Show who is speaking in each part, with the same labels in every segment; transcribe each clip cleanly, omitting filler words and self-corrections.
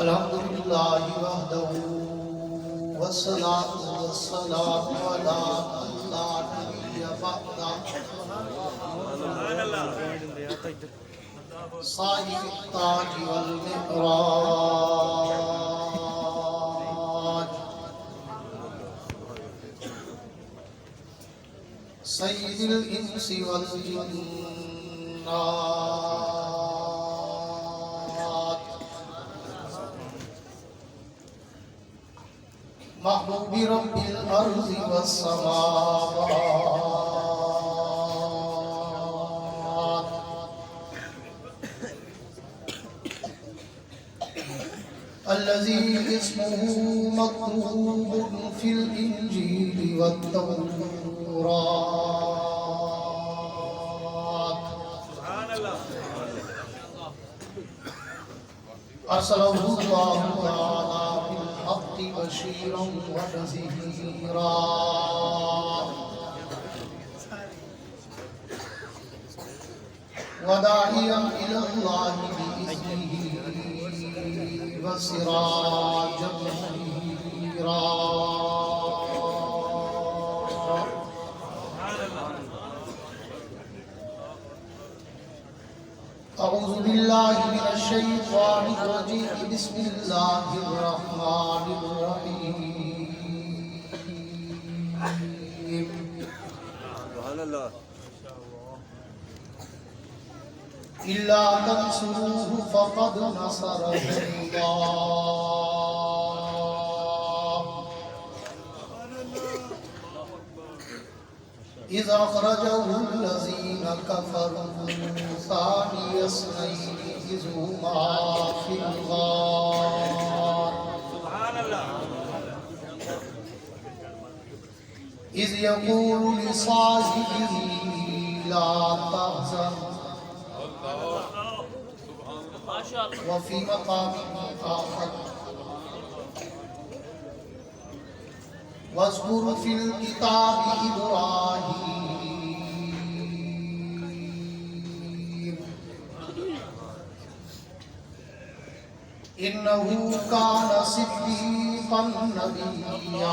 Speaker 1: الحمدللہ وحدہ والصلاة والسلام علی لا نبی بعدہ صاحب التاج والمعراج سید الانس والجنات محبوب رب الارض والسماوات الذي اسمه مكتوب في الانجيل والتوراة ارسله الله تعالى بالحق بشيرا ونذيرا وداعيا الى الله باذنه وسراجا منيرا اعوذ باللہ من الشیطان الرجیم بسم اللہ الرحمن الرحیم
Speaker 2: سبحان اللہ
Speaker 1: الا تنصروه فقد نصره اللہ اذ اخرجه الذین کفروا ثانی اثنین اذ هما فی الغار اذ یقول لصاحبه لا تحزن وفي مقام آخر واذكر في الكتاب إبراهيم إنه كان صديقا نبيا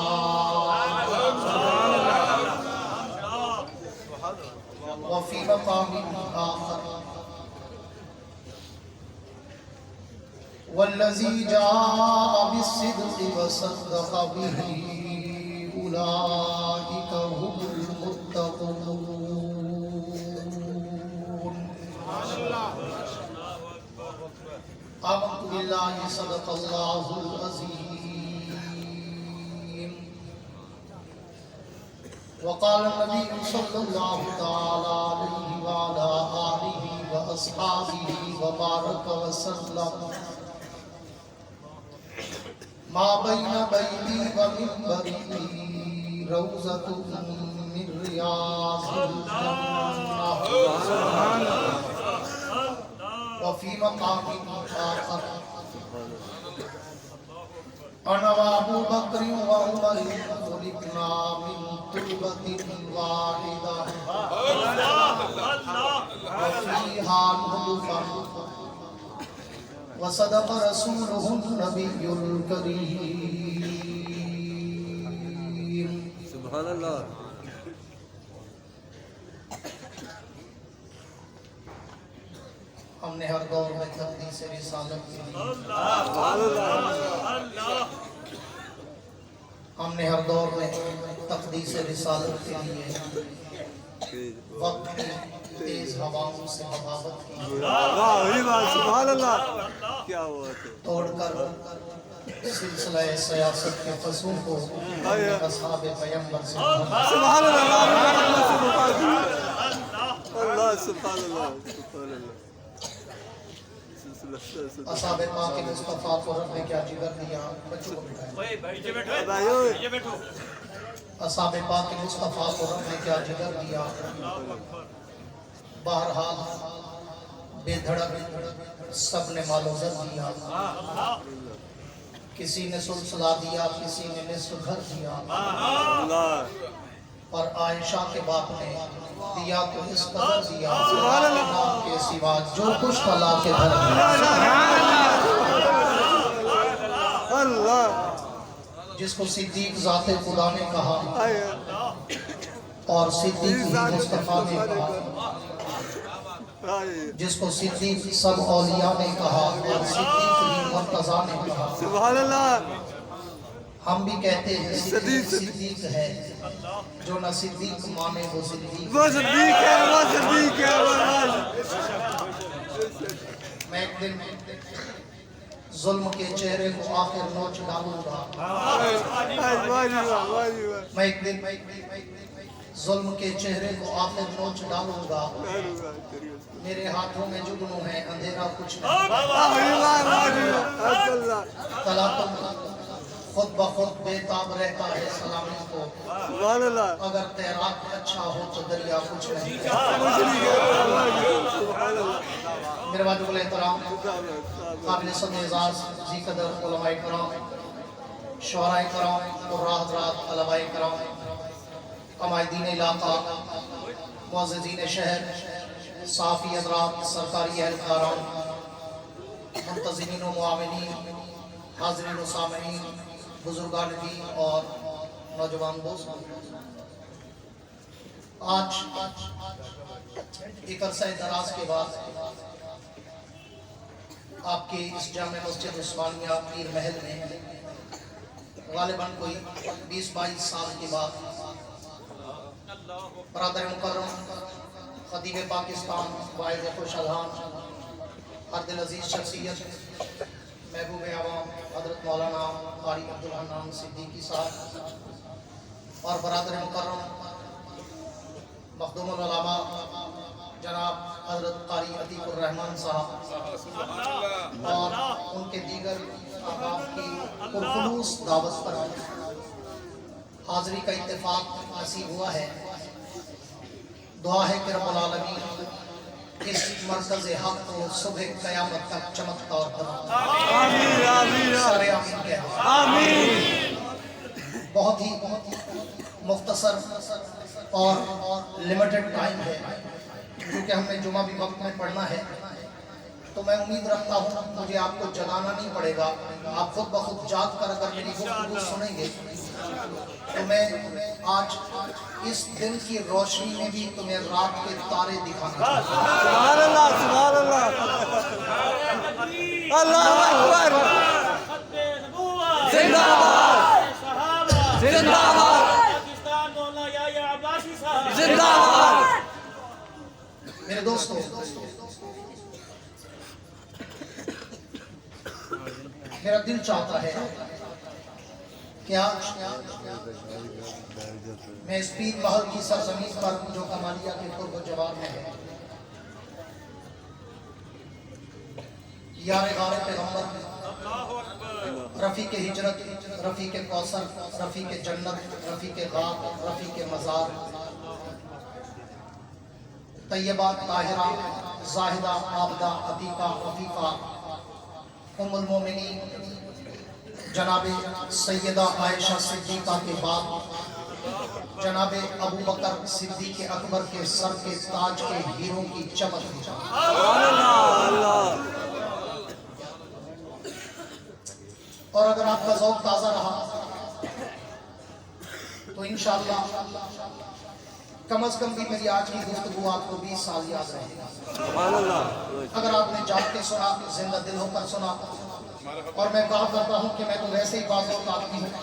Speaker 1: وفي مقام آخر والذي جاء بالصدق وصدق به أولئك هم المتقون آمنت بالله صدق الله العظيم وقال النبي صلى الله تعالى عليه وعلى آله وأصحابه وبارك وسلم ما بين بيتي ومنبري روضة من رياض الجنة وفي مقام آخر أنا وأبو بكر وعمر خلقنا من تربة واحدة وفيها نطفة وصدق رسوله النبي الكريم
Speaker 2: سبحان اللہ
Speaker 1: ہم نے ہر دور میں تقدیس رسالت کی ہم نے ہر دور میں تقدیس رسالت کے لیے وقت کی تیز ہواؤں سے بغاوت کی
Speaker 2: سبحان اللہ کیا ہوا
Speaker 1: توڑ کر سلسلہ سیاست کے فصول کو اصحاب پیغمبر سے
Speaker 2: سبحان اللہ اللہ سبحان اللہ
Speaker 1: اصحاب پاک مصطفیٰ کو رب نے کیا جگر دیا بچوں کو بٹھائیں اصحاب پاک مصطفیٰ کو رب نے کیا جگر دیا بہرحال بے دھڑک سب نے مال و زر دیا کسی نے سلسلہ دیا کسی نے نصف گھر دیا اور عائشہ کے باپ نے دیا تو اس قدر دیا نام کے سوا جو کچھ تلا کے دھر دیا جس کو صدیق ذات خدا نے کہا
Speaker 2: آئے
Speaker 1: اور صدیق مصطفیٰ نے کہا،
Speaker 2: آئے
Speaker 1: جس کو صدیق سب اولیاء نے کہا اور صدیق مرتضیٰ نے کہا۔
Speaker 2: سبحان اللہ
Speaker 1: ہم بھی کہتے ہیں
Speaker 2: صدیق
Speaker 1: صدیق ہے، جو نہ صدیق مانے وہ صدیق۔
Speaker 2: وہ صدیق ہے وہ صدیق ہے
Speaker 1: میں ایک دن ظلم کے چہرے کو آخر نوچ ڈالوں گا، میں ایک دن ظلم کے چہرے کو آخر نوچ ڈالوں گا، میرے ہاتھوں میں جگنو ہے اندھیرا کچھ نہیں، تلاطم خود بخود بے تاب رہتا ہے سلامی کو،
Speaker 2: سبحان اللہ
Speaker 1: اگر تیراک اچھا ہو تو دریا کچھ نہیں۔ میرے واجب الاحترام قابل صد اعزاز ذی قدر علماء کرام، شعراء کرام، قراء حضرات، علماء کرام، قمائدین علاقہ، معززین شہر، صحافی حضرات، سرکاری اہلکاران، منتظمین و معاونین، حاضرین و سامعین، بزرگان دین اور نوجوان دوستوں، آج ایک عرصہ دراز کے بعد آپ کے اس جامع مسجد عثمانیہ پیر محل میں غالباً کوئی 20-22 سال کے بعد برادر مکرم خطیب پاکستان، واعظ خوشالحان، ہر دل عزیز شخصیت، محبوب عوام حضرت مولانا قاری عبدالحنان صدیقی صاحب اور برادر مکرم مخدوم العلماء جناب حضرت قاری عتیق الرحمن صاحب اور ان کے دیگر احباب کی پرخلوص دعوت پر حاضری کا اتفاق نصیب ہوا ہے۔ دعا ہے کہ رب العالمین اس مرکز حق کو صبح قیامت تک چمکتا اور بناتا۔
Speaker 2: آمین آمین
Speaker 1: سارے آمین کہہ دیں۔
Speaker 2: آمین
Speaker 1: بہت ہی مختصر اور لمیٹڈ ٹائم ہے، کیونکہ ہم نے جمعہ بھی وقت میں پڑھنا ہے، تو میں امید رکھتا ہوں مجھے آپ کو جگانا نہیں پڑے گا، آپ خود بخود جاگ کر اگر میری گفتگو سنیں گے تو میں آج اس دن کی روشنی میں بھی تمہیں رات کے تارے دکھانا چاہتا ہوں۔
Speaker 2: سبحان اللہ سبحان اللہ اللہ اکبر زندہ باد زندہ باد زندہ باد۔
Speaker 1: میرے دوستو، میرا دل چاہتا ہے کہ آج میں اس پیر محل کی سرزمین پر جو کمالیہ کے قرب و جوار میں ہے، یار غار پیغمبر، رفیق ہجرت، رفیق کوثر، رفیق جنت، رفیق غار، رفیق مزار، طیبہ، طاہرہ، زاہدہ، عابدہ، عتیقہ، عفیفہ، ام المومنین جناب سیدہ عائشہ صدیقہ کے بعد جناب ابو بکر صدیق اکبر کے سر کے تاج کے ہیروں کی چمک دی جائے۔ اور اگر آپ کا ذوق تازہ رہا تو انشاءاللہ کم از کم بھی میری آج کی گفتگو آپ کو 20 سال یاد رہے گا۔ اگر آپ نے جاگ کے سنا، زندہ دل ہو کر سنا، اور میں کہا کرتا ہوں کہ میں تو ویسے ہی بعض اوقات آدمی ہوں،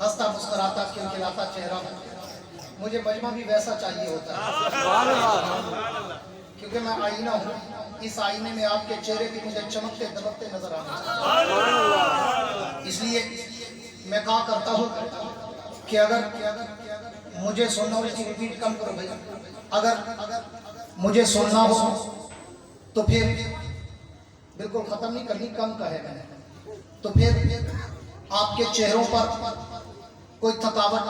Speaker 1: ہنستا مسکراتا کھلکھلاتا چہرہ ہوں، مجھے مجمع بھی ویسا چاہیے ہوتا ہے، کیونکہ میں آئینہ ہوں، اس آئینے میں آپ کے چہرے بھی مجھے چمکتے دمکتے نظر آنا چاہیے۔ اس لیے میں کہا کرتا ہوں کہ اگر مجھے سننا ہو، اس کی ریپیٹ کم کرو بھائی، اگر مجھے سننا ہو تو پھر بالکل ختم نہیں کرنی، کم کا ہے میں نے، تو پھر آپ کے چہروں پر کوئی تھکاوٹ،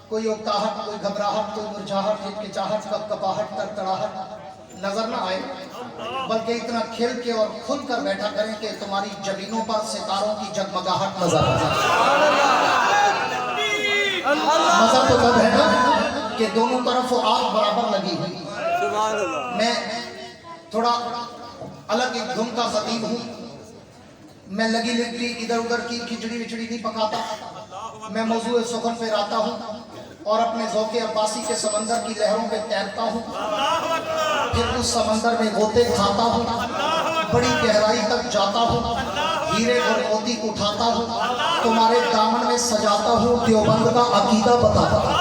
Speaker 1: کوئی اکتاہٹ، کوئی گھبراہٹ، کوئی مرجھاہٹ، ہچکچاہٹ، کپکپاہٹ، تڑتڑاہٹ نظر نہ آئے، بلکہ اتنا کھل کے اور کھل کر بیٹھا کریں کہ تمہاری جبینوں پر ستاروں کی جگمگاہٹ نظر آ جائے۔ مزہ تو تب ہے نا کہ دونوں طرف آگ برابر لگی ہوئی۔ میں تھوڑا الگ ایک دھن کا خطیب ہوں، میں لگی لگی ادھر ادھر کی کھچڑی وچڑی نہیں پکاتا، मैं मौजूद सुखन पे आता हूँ और अपने ज़ौक़े अब्बासी के समंदर की लहरों पे तैरता हूँ, फिर उस समंदर में गोते खाता हूँ, बड़ी गहराई तक जाता हूँ, हीरे और मोती उठाता हूँ, तुम्हारे दामन में सजाता हूँ, देवबंद का अकीदा बताता हूँ।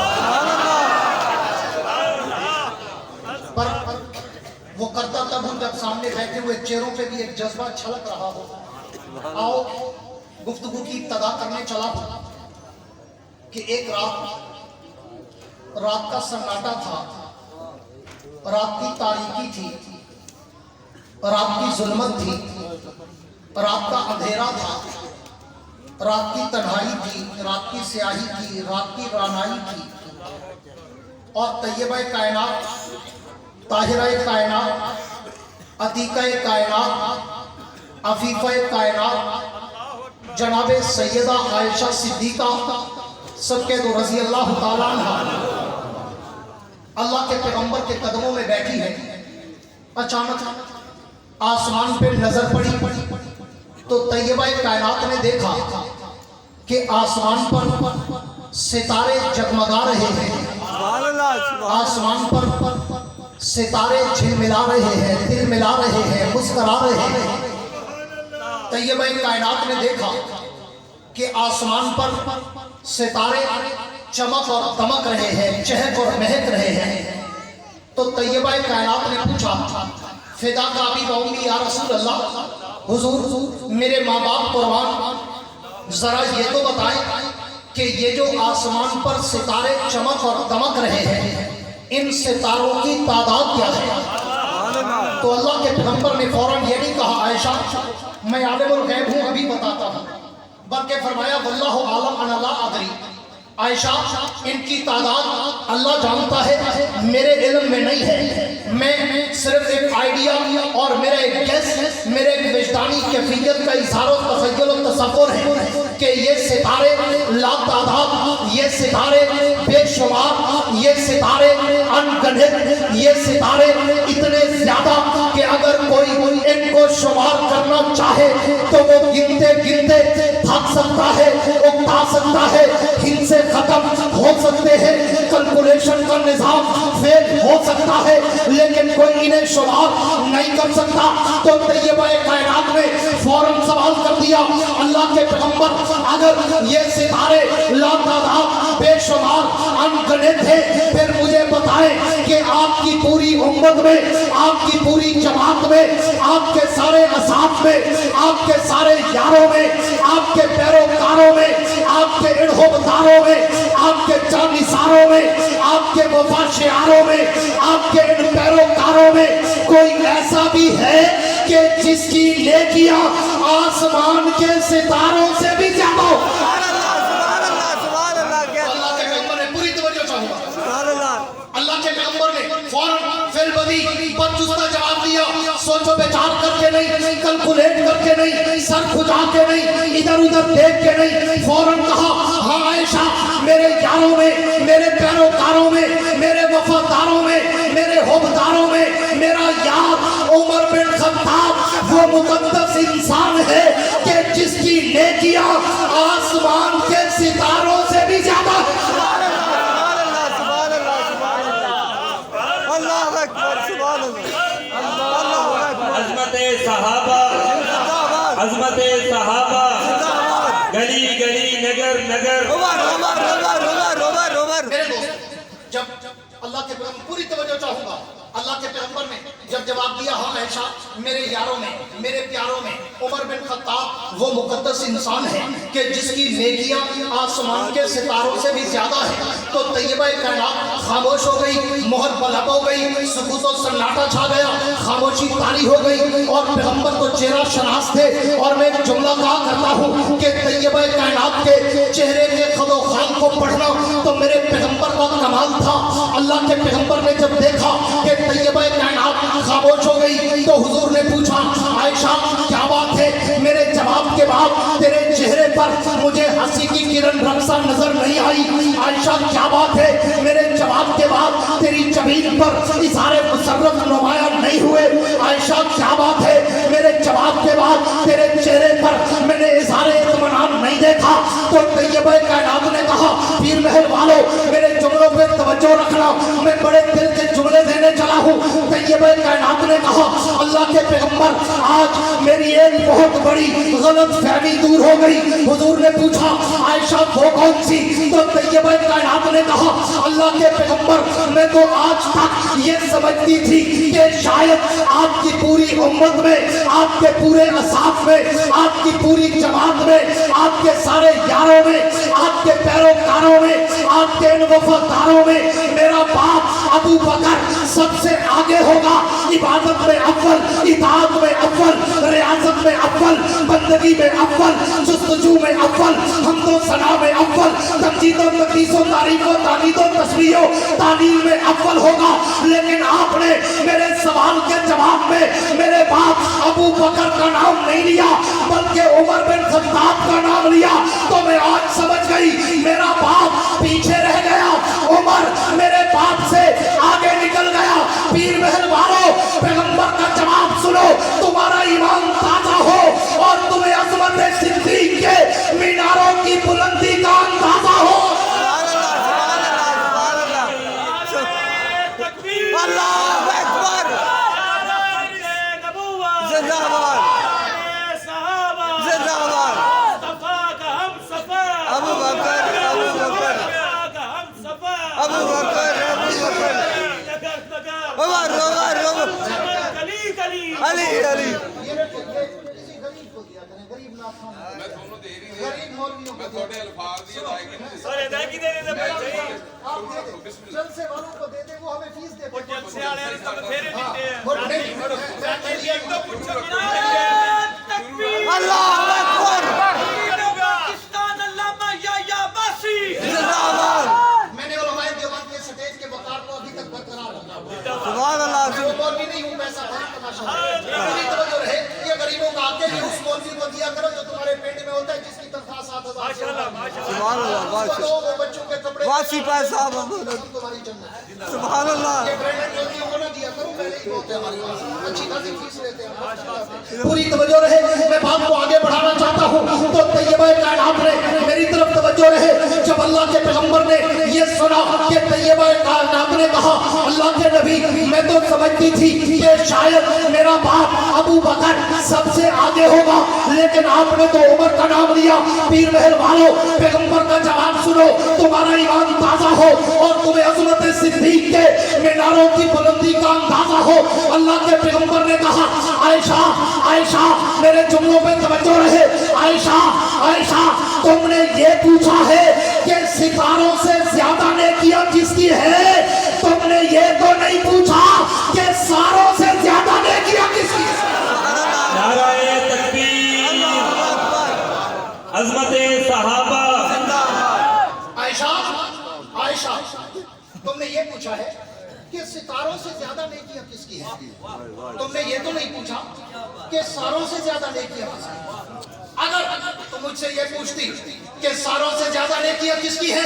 Speaker 1: पर वो करता तब हूँ जब सामने बैठे हुए चेहरों पे भी एक जज्बा छलक रहा हो। आओ गुफ्तगू की इब्तिदा करने चला कि एक रात का सन्नाटा था, रात की तारीकी थी, रात की जुल्मत थी, रात का अंधेरा था, रात की तन्हाई थी, रात की स्याही थी, रात की रानाई थी। और तैयबा कायनात, ताहिरा कायनात, अतीका कायनात, अफीफा कायनात, जनाबे सैयदा आयशा सिद्दीका सबके दो रजी अल्लाह ताला अन्हा अल्लाह के पैगंबर के कदमों में बैठी है। अचानक आसमान पे नजर पड़ी तो तैयबा कायनात ने देखा कि आसमान पर सितारे जगमगा रहे हैं, आसमान पर सितारे झिलमिला रहे हैं, दिल मिला रहे हैं, मुस्कुरा रहे हैं। तैयबा कायनात ने देखा कि आसमान पर सितारे चमक और दमक रहे हैं, चहक और महक रहे हैं। तो तैयबा कायनात ने पूछा, फिदा का अबी कौमी या रसूल अल्लाह, हुजूर मेरे माँ बाप कुर्बान, जरा ये तो बताएं कि ये जो आसमान पर सितारे चमक और दमक रहे हैं, इन सितारों की तादाद क्या है? तो अल्लाह के पैगंबर ने फौरन ये नहीं कहा आयशा मैं आलिमुल गैब हूँ अभी बताता हूँ, बल्कि फरमाया वल्लाहु आलम अना ला अदरी। आयशा इनकी तादाद अल्लाह जानता है, मेरे इल्म में नहीं है। मैं सिर्फ एक आइडिया और मेरा एक गेस, मेरे एक विजदानी कैफियत का इज़हार और तखय्युल और तसव्वुर है कि ये सितारे लातादाद, ये सितारे बेशुमार, ये सितारे अनगिनत, ये सितारे इतने ज्यादा कि अगर कोई इनको शुमार करना चाहे तो वो गिनते गिनते थक सकता है, उकता सकता है, हिंसे खत्म हो सकते हैं, कैलकुलेशन का निजाम फेल हो सकता है, लेकिन कोई इन्हें शुमार नहीं कर सकता। तो तैयबा कायनात ने फौरन सवाल कर दिया, अल्लाह के पैगंबर अगर ये सितारे लातादाद बेशुमार अनगिनत है, फिर मुझे बताएं कि आपकी पूरी उम्मत में, आपकी पूरी जमात में, आपके सारे असाब में, आपके सारे यारों में, आपके पैरोकारों में, आपके इन्होबदारों में, आपके जानिसारों में, आपके वफाशियारों में, आपके इन पैरोकारों में कोई ऐसा भी है कि जिसकी नेकियां आसमान के सितारों से भी ज्यादा हो? अल्लाह के पैगंबर ने पूरी तवज्जो चाहूंगा, अल्लाह के पैगंबर ने फौरन फिलबदी बदजुस्ता जवाब दिया, सोचो विचार करके नहीं, कैलकुलेट करके नहीं, सर खुजा के नहीं, इधर उधर देख के नहीं, फौरन कहा हाँ आयशा मेरे यारों में, मेरे पैरोकारों में, मेरे वफादारों में, मेरे हुब्बदारों में मेरा यार उमर बिन खत्ताब वो मुकद्दस इंसान है कि जिसकी नेकियां आसमान के सितारों से भी ज्यादा।
Speaker 3: अज़मते सहाबा, अज़मते सहाबा, गली गली नगर नगर।
Speaker 1: मेरे दोस्त, जब अल्लाह के पैगंबर पूरी तवज्जो चाहूंगा, अल्लाह के पैगंबर ने जब जवाब दिया हाँ आयशा मेरे यारों में, मेरे प्यारों में उमर बिन खत्ताब वो मुकद्दस इंसान है कि जिसकी नेकियां आसमान के सितारों से भी ज्यादा है, तो तैयबा कायनात खामोश हो गई, मोहर बलब हो गई, सुकूत और सन्नाटा छा गया, खामोशी तारी हो गई और पैगंबर तो चेहरा शनास थे। और मैं एक जुमला कहा करता हूँ कि तैयबा कायनात के चेहरे के खदो खान को पढ़ना तो मेरे पैगंबर का कमाल था। अल्लाह के पैगंबर ने जब देखा कि तैयबा कायनात खामोश हो गई तो हुजूर ने पूछा आयशा क्या बात है? मेरे जवाब के बाद तेरे चेहरे पर मुझे हंसी की किरण रक्षा नजर नहीं आई। आयशा क्या बात है? मेरे जवाब के बाद तेरी जमीन पर इज़हारे मुसर्रत नुमाया नहीं हुए। आयशा क्या बात है? मेरे जवाब के बाद तेरे चेहरे पर मैंने इज़हारे इत्मीनान नहीं देखा। तो तैयबा कायनात ने कहा पीर महल वालों मेरे जुमलों पे तवज्जो रखना, मैं बड़े दिल के जुमले देने चला हूँ। तैयबा कायनात ने कहा अल्लाह के पैगंबर आज मेरी एक बहुत बड़ी गलत फहमी दूर हो गई। हुजूर ने पूछा आयशा वो कौन सी? तो तैयबा कायनात ने कहा अल्लाह के पैगंबर मैं तो आज तक ये समझती थी कि शायद आपकी पूरी उम्मत में, आपके पूरे असाफ में, आपकी पूरी जमात में, आपके सारे यारों में, आपके पैरोकारों में, आपके इन वफादारों में मेरा बाप अबू बकर सबसे आगे होगा। इबादत में अव्वल, इताअत में अव्वल, रियासत में अव्वल, बंदगी में अव्वल, जुस्तजू में अव्वल, हम्दो सना में अव्वल, तमजीदो तकदीसो तारीफो तानीदो तस्बीहो तालील में अव्वल होगा। लेकिन आपने मेरे सवाल के जवाब में मेरे बाप अबू बकर का नाम नहीं लिया बल्कि उमर बिन खत्ताब का नाम लिया। तो मैं आज समझ गई मेरा बाप पीछे रह गया, उमर मेरे बाप से आगे निकल गया। पीर महल वालों पैगंबर का जवाब सुनो, तुम्हारा ईमान ताजा हो और तुम्हें अज़मत सिद्दीक के मीनारों की बुलंदी का अंदाजा हो।
Speaker 2: अल्लाह अकबर, जिंदाबाद जिंदाबाद, अबू बकर अबू बकर अबू बकर अबू बकर, उमर उमर उमर, अली अली।
Speaker 1: किसी गरीब को दिया करें, गरीब ना खाना।
Speaker 4: मैं दोनों दे रही
Speaker 1: गरीब मौलवियों को
Speaker 4: मैं थोड़े अल्फाज दिए अदायगी नहीं दे सकता।
Speaker 3: अरे अदायगी देने से पहले चाहिए
Speaker 1: आप दे दें, जलसे वालों को दे दें, वो हमें फीस देते हैं।
Speaker 3: जलसे वाले सब फेरे मिलते हैं।
Speaker 1: वो नहीं, मैं कह दिया तो
Speaker 2: अल्लाह अकबर, जिंदाबाद।
Speaker 1: मैंने उलमाए देवबंद के स्टेज के वकार को अभी तक बरकरार रखा।
Speaker 2: सुभान अल्लाह।
Speaker 1: मैं वो मौलवी नहीं हूँ, पैसा भर तमाशा मेरी तवज्जो रहे ये गरीबों का आके भी उस मौलवी को दिया करो जो तुम्हारे पेट में होता है, जिसकी तनख्वाह 7,000।
Speaker 2: सुभान अल्लाह,
Speaker 1: तो वो बच्चों के कपड़े
Speaker 2: वासी पैसा
Speaker 1: तुम्हारी जन्नत।
Speaker 2: सुभान अल्लाह।
Speaker 1: ये ब्रांडेड मौलवियों को ना दिया करो, पहले ही बहुत है हमारे पास, अच्छी खासी फीस लेते हैं। पूरी तवज्जो रहे, मैं बात को आगे बढ़ाना चाहता हूँ। तो तैयबा कायनात ने मेरी तरफ तवज्जो रहे। जब अल्लाह के पैगंबर ने ये सुना कि तैयबा कायनात ने कहा अल्लाह के नबी मैं तो समझती थी कि शायद मेरा बाप अबू बकर सबसे आगे होगा, लेकिन आपने तो उमर का नाम लिया। पीर महल वालों पैगंबर का जवाब सुनो, तुम्हारा ईमान ताजा हो और तुम्हें अज़मत सिद्दीक के मीनारों की बुलंदी का अंदाजा हो। अल्लाह के पैगंबर ने कहा आयशा आयशा मेरे जुमलों पे तवज्जो रहे। आयशा आयशा तुमने ये पूछा है कि सितारों से ज्यादा नेकियां किसकी है, तुमने ये तो नहीं पूछा कि सारों से ज्यादा नेकियां किसकी है।
Speaker 3: नाराए तकबीर, अज़मत सहाबा।
Speaker 1: आयशा आयशा तुमने ये पूछा है कि सितारों से ज्यादा नेकियां किसकी है, तुमने ये तो नहीं पूछा कि सारों से ज्यादा नेकियां किसकी है। अगर तुम मुझसे ये पूछती कि सारों से ज्यादा नेकियां किसकी है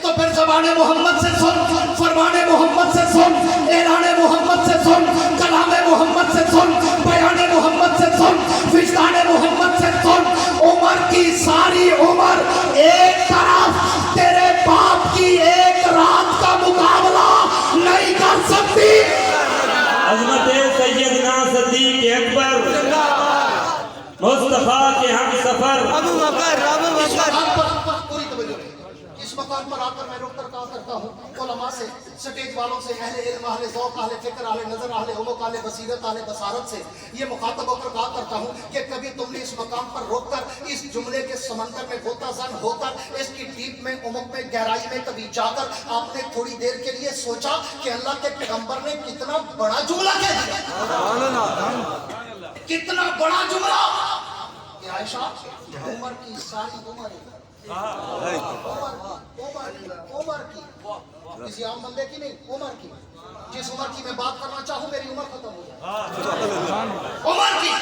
Speaker 1: तो फिर ज़बाने मोहम्मद से सुन, फरमाने मोहम्मद से सुन, ऐलाने मोहम्मद से सुन, कलामे मोहम्मद से सुन, बयाने मोहम्मद से सुन, विजदाने मोहम्मद से सुन। उमर की सारी उम्र एक तरफ तेरे बाप की एक रात का मुकाबला नहीं कर सकती।
Speaker 3: अज़मत सैयदना सिद्दीक अकबर मुस्तफा के हम सफर।
Speaker 2: अबू बकर अबू बकर।
Speaker 1: पूरी तवज्जो रहे। इस मकाम पर आकर मैं रुक कर कहा करता हूँ उलमा से, स्टेज वालों से, अहले इल्म, अहले ज़ौक़, अहले फ़िक्र, अहले नज़र, अहले उमुक़, अहले बसीरत, अहले बसारत से ये मुखातब होकर कहा करता हूँ कि कभी तुमने इस मकाम पर रोक कर इस जुमले के समंदर में गोताज़न होकर इसकी डीप में, उमुक़ में, गहराई में कभी जाकर आपने थोड़ी देर के लिए सोचा कि अल्लाह के पैगंबर ने कितना बड़ा जुमला कह दिया, कितना बड़ा जुमला कि आयशा उमर की सारी उम्र उमर की किसी आम बंदे की नहीं, उमर की, जिस उम्र की मैं बात करना चाहूं मेरी उम्र खत्म हो जाए। उमर की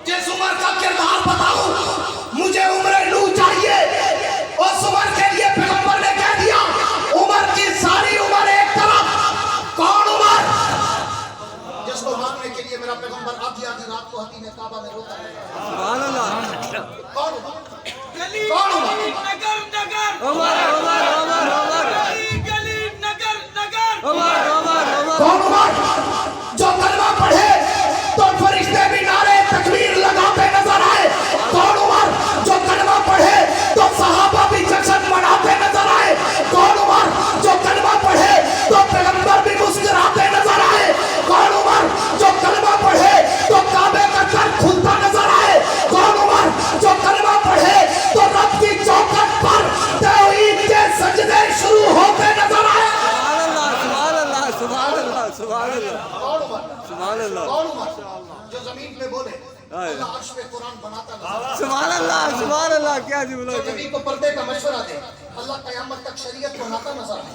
Speaker 1: जिस उम्र का किरदार बताऊं मुझे उम्र नू चाहिए, उस उम्र के लिए पैगंबर ने कह दिया उमर की सारी उम्र एक तरफ। कौन उमर? जिसको मांगने के लिए मेरा पैगंबर आधी आधी रात को हकीम काबा में रोता है। कौन उमर? कौन उमर?
Speaker 2: उमर उमर उमर उमर उमर उमर
Speaker 1: कौन उमर? जो कलमा पढ़े तो फरिश्ते भी नारे तकबीर लगाते नजर आए। कौन उमर? जो कलमा पढ़े तो सहाबा भी जश्न मनाते नजर आए। कौन उमर? जो कलमा पढ़े तो पैगंबर भी मुस्कुराते नजर आए। कौन उमर? जो कलमा पढ़े तो काबे का दर खुलता नजर आए। कौन उमर? जो कलमा पढ़े तो रब की चौखट पर तौहीद के सजदे शुरू होते नजर आए।
Speaker 2: सुभान अल्लाह सुभान अल्लाह
Speaker 1: कौन उमर?
Speaker 2: सुभान अल्लाह
Speaker 1: कौन उमर? जो जमीन पे बोले अल्लाह अर्श पे कुरान बनाता नजर आए।
Speaker 2: सुभान अल्लाह क्या जुमला
Speaker 1: जो नबी को पर्दे का मशवरा दे अल्लाह क़यामत तक शरीयत बनाता नजर आए।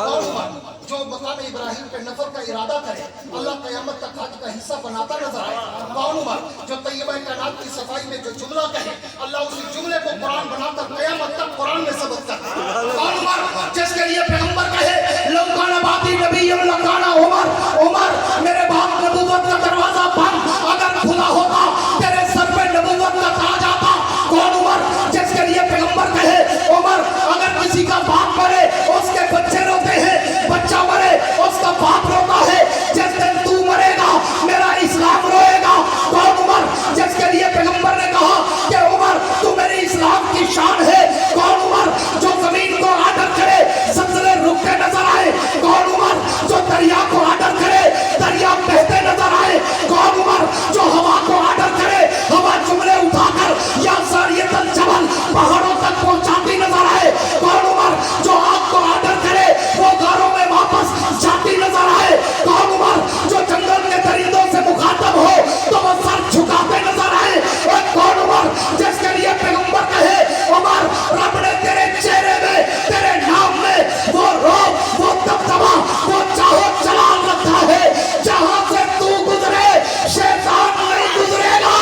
Speaker 1: कौन उमर? जो मकाम इब्राहिम पे नफर का इरादा करे अल्लाह क़यामत तक हज का हिस्सा बनाता नजर आए। कौन उमर? जो तैयबा कायनात की सफाई में जो जुमला कहे अल्लाह उसी जुमले को कुरान बनाता क़यामत तक कुरान में सबक करता है। कौन उमर? जिसके लिए पैगंबर कहे लौ काना बाती नबिय्युन लकाना उमर। उमर मेरे बाप नबूवत का दरवाजा बंद अगर खुला होता तेरे सर पे नबूवत का ताज आता। कौन उमर? जिसके लिए पैगंबर कहे उमर अगर किसी का बाप मरे उसके बच्चे रोते हैं, बच्चा मरे उसका बाप रोता है। जिस दिन तू मरेगा मेरा इस्लाम रोएगा। कौन उमर? जिसके लिए पैगंबर ने कहा कि उमर तू मेरे इस्लाम की शान है। कौन उमर? जो जमीन को आर्डर करे ज़लज़ले रुकते नजर आए। कौन उमर? जो दरिया को आर्डर करे दरिया बहते नजर आए। कौन उमर? जो हवा को आर्डर करे हवा जुमले उठाकर या सारियतल जबल पहाड़ों तक पहुंचाती नजर आए। कौन उमर? जो आग को आर्डर करे वो घरों में वापस जाती नजर आए। कौन उमर? जो जंगल के दरिंदों से मुखातब हो तो वो सर झुकाते नजर आए। और कौन उमर? जिसके लिए पैगंबर कहे उमर रब ने तेरे चेहरे में तेरे नाम में वो रोब वो दबदबा वो चाहो जलाल रखा है। जहां से तू गुजरे शैतान नहीं गुजरेगा।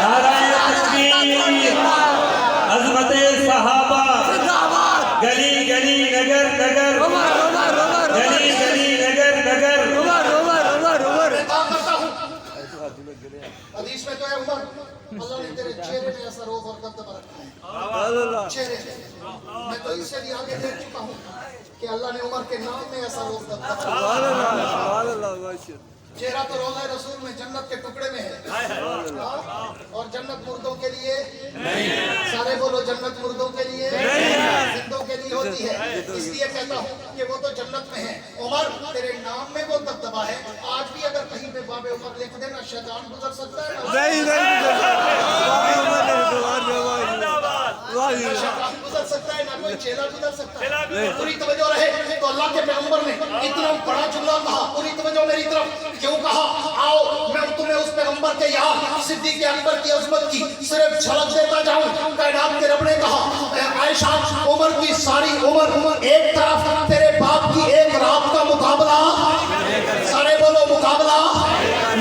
Speaker 3: नाराए तकबीर, अज़मते सहाबा, गली गली नगर नगर, गली गली नगर नगर।
Speaker 1: मैं काम करता हूं हदीस में तो है उमर अल्लाह ने तेरे चेहरे में ऐसा रोब और दबदबा रखा है। चेहरे में मैं तो इससे भी आगे देख चुका हूं कि अल्लाह ने उमर के नाम में ऐसा रोब दबदबा चेहरा तो रोज़ा रसूल में जन्नत के टुकड़े में है। और जन्नत मुर्दों के लिए नहीं। सारे बोलो जन्नत मुर्दों के लिए जिंदों के लिए होती है। इसलिए कहता हूँ कि वो तो जन्नत में है। उमर तेरे नाम में वो दबदबा है। आज भी अगर कहीं पे बाबे उमर लिख देना शैतान गुजर सकता है ना शैतान गुजर सकता है ना कोई चेला गुजर सकता है। पूरी तवज्जो रहे तो अल्लाह के पैगंबर ने इतना बड़ा जुमला कहा। पूरी तवज्जो मेरी तरफ क्यों कहा? आओ मैं तुम्हें उस पैगंबर के यार सिद्दीक़ अकबर की अज़मत की सिर्फ झलक देता जाऊं। कायनात के रब ने कहा आयशा उमर की सारी उमर एक तरफ तेरे बाप की एक रात का मुकाबला सारे बोलो मुकाबला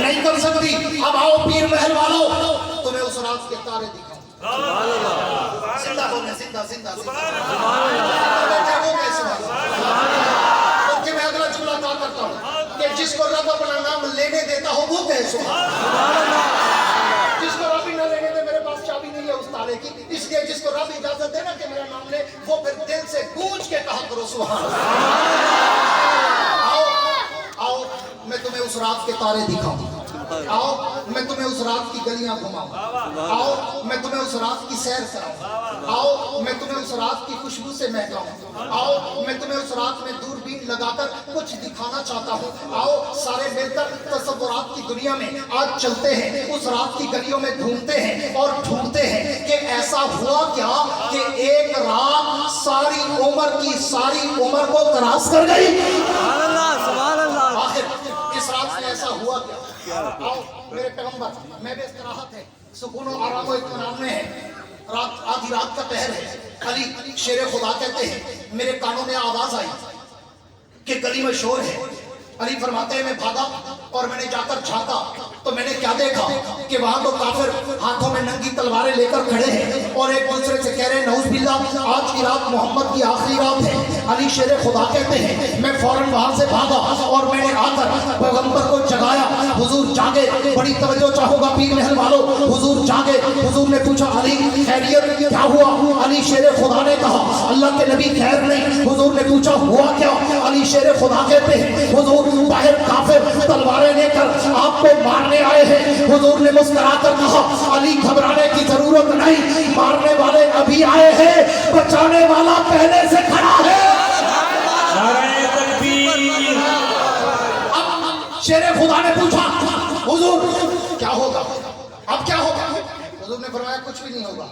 Speaker 1: नहीं कर सकती। अब आओ पीर महल वालों तुम्हें उस रात के तारे दिखाऊं। जिंदा हो मैं जिंदा जिंदा ओके मैं अगला जुमला कहा करता हूँ कि जिसको रब अपना नाम लेने देता हो वो कहे सुभान अल्लाह। जिसको रब ही ना लेने दे मेरे पास चाबी नहीं है उस ताले की। इसलिए जिसको रब इजाजत दे ना कि मेरा नाम ले वो फिर दिल से गूंज के कहा करो सुभान अल्लाह। आओ आओ मैं तुम्हें उस रात के तारे दिखाऊं। आओ मैं तुम्हें उस रात की गलियां घुमाऊं। आओ मैं तुम्हें उस रात की सैर कराऊं। आओ मैं तुम्हें उस रात की खुशबू से महकाऊं। आओ मैं तुम्हें उस रात में दूरबीन लगाकर कुछ दिखाना चाहता हूं। आओ सारे मिलकर तसव्वुरात की दुनिया में आज चलते हैं। उस रात की गलियों में घूमते हैं और ढूंढते हैं कि ऐसा हुआ क्या कि एक रात सारी उम्र की सारी उम्र को त्रास कर गई। आखिर इस रात में ऐसा हुआ क्या? आओ मेरे पैगंबर मैं भी इस्तराहत है सुकून और आराम और इत्मीनान में है। रात आधी रात का पहर है। अली शेर खुदा कहते हैं मेरे कानों में आवाज आई कि गली में शोर है। अली फरमाते हैं मैं भागा और मैंने जाकर झांका تو میں نے کیا دیکھا کہ وہاں تو کافر ہاتھوں میں ننگی تلواریں لے کر کھڑے ہیں اور ایک دوسرے سے کہہ رہے ہیں نعوذ باللہ آج کی رات محمد کی آخری رات ہے، علی شیر خدا کہتے ہیں۔ میں فوراً وہاں سے بھاگا اور میں نے آ کر پیغمبر کو جگایا، حضور جاگے، بڑی توجہ چاہوں گا پیر محل والوں، حضور جاگے۔ حضور نے پوچھا علی خیریت کیا ہوا؟ علی شیر خدا نے کہا اللہ کے نبی خیر نہیں۔ حضور نے پوچھا ہوا کیا؟ علی شیر خدا کہتے ہیں حضور باہر کافر تلواریں لے کر آپ کو مارنے آئے ہیں۔ حضور نے مسکرا کر کہا علی گھبرانے کی ضرورت نہیں، مارنے والے ابھی آئے ہیں، بچانے والا پہلے سے کھڑا ہے۔
Speaker 3: نعرہ تکبیر۔
Speaker 1: اب شیر خدا نے پوچھا حضور کیا ہوگا؟ اب کیا ہوگا؟ حضور نے فرمایا کچھ بھی نہیں ہوگا۔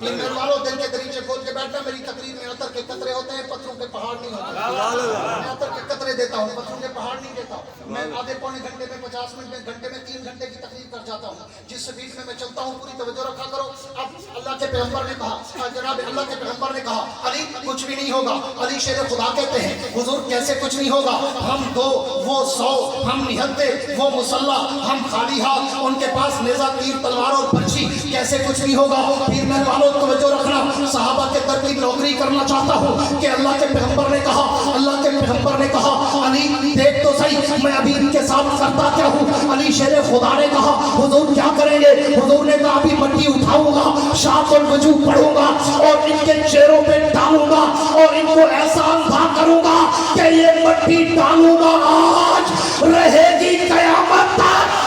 Speaker 1: پیر محل والوں دل کے دریچے کھول کے بیٹھنا، میری تقریر میں عطر کے قطرے ہوتے ہیں، پتھروں کے پہاڑ نہیں ہوتے۔ میں عطر کے قطرے دیتا ہوں، پتھروں کے پہاڑ نہیں دیتا ہوں۔ میں آدھے پونے گھنٹے میں 50 منٹ میں گھنٹے میں 3 گھنٹے کی تقریر کر جاتا ہوں۔ جس سپیڈ میں چلتا ہوں پوری توجہ رکھا کرو۔ اب اللہ کے پیغمبر نے کہا، جناب اللہ کے پیغمبر نے کہا علی کچھ بھی نہیں ہوگا۔ علی شیر خدا کہتے ہیں حضور کیسے کچھ نہیں ہوگا؟ ہم 2 وہ 100، ہم 79 وہ مسلح، ہم خالی ہاتھ، ان کے پاس نیزہ تیر تلوار اور برچھی، کیسے کچھ نہیں ہوگا؟ پیر محل والوں توجہ رکھنا، صحابہ کے در کی نوکری کرنا چاہتا ہوں کہ اللہ کے پیغمبر نے کہا، اللہ کے پیغمبر نے کہا علی دیکھ تو صحیح میں ابھی ان کے ساتھ کرتا کیا ہوں؟ علی شیر خدا نے کہا حضور کیا کریں گے؟ حضور نے کہا ابھی مٹی اٹھاؤں گا، شاط الوجوہ پڑھوں گا اور ان کے چہروں پہ ڈالوں گا اور ان کو ایسا اندھا کروں گا کہ یہ مٹی ڈالوں گا آج رہے گی قیامت تک۔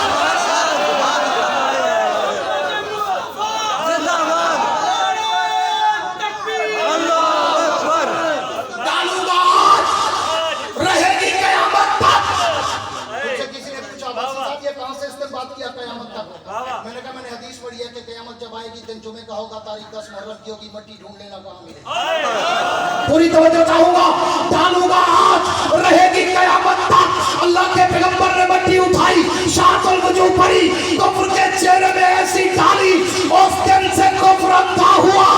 Speaker 1: میں نے کہا میں نے حدیث پڑھی ہے کہ قیامت جب آئے گی دن جمعے کا ہوگا، تاریخ 10 محرم کی ہوگی، مٹی ڈھونڈ لینا کہاں ملے۔ پوری توجہ چاہوں گا، ڈالوں گا آج رہے گی قیامت تک۔ اللہ کے پیغمبر نے مٹی اٹھائی، شاط الوجوہ پڑھی، کفر کے چہرے میں ایسی ڈالی، اس دن سے کفر اندھا ہوا،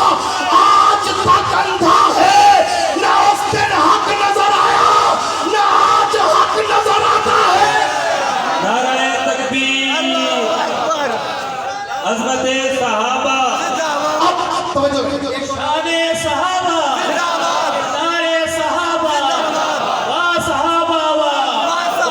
Speaker 1: آج تک اندھا ہے، نہ اس دن حق نظر آیا نہ آج حق نظر آتا ہے۔
Speaker 3: نعرہ تکبیر۔ عظمت صحابہ،
Speaker 1: اب توجہ
Speaker 3: شان صحابہ، نعرہ صحابہ، وا صحابہ وا،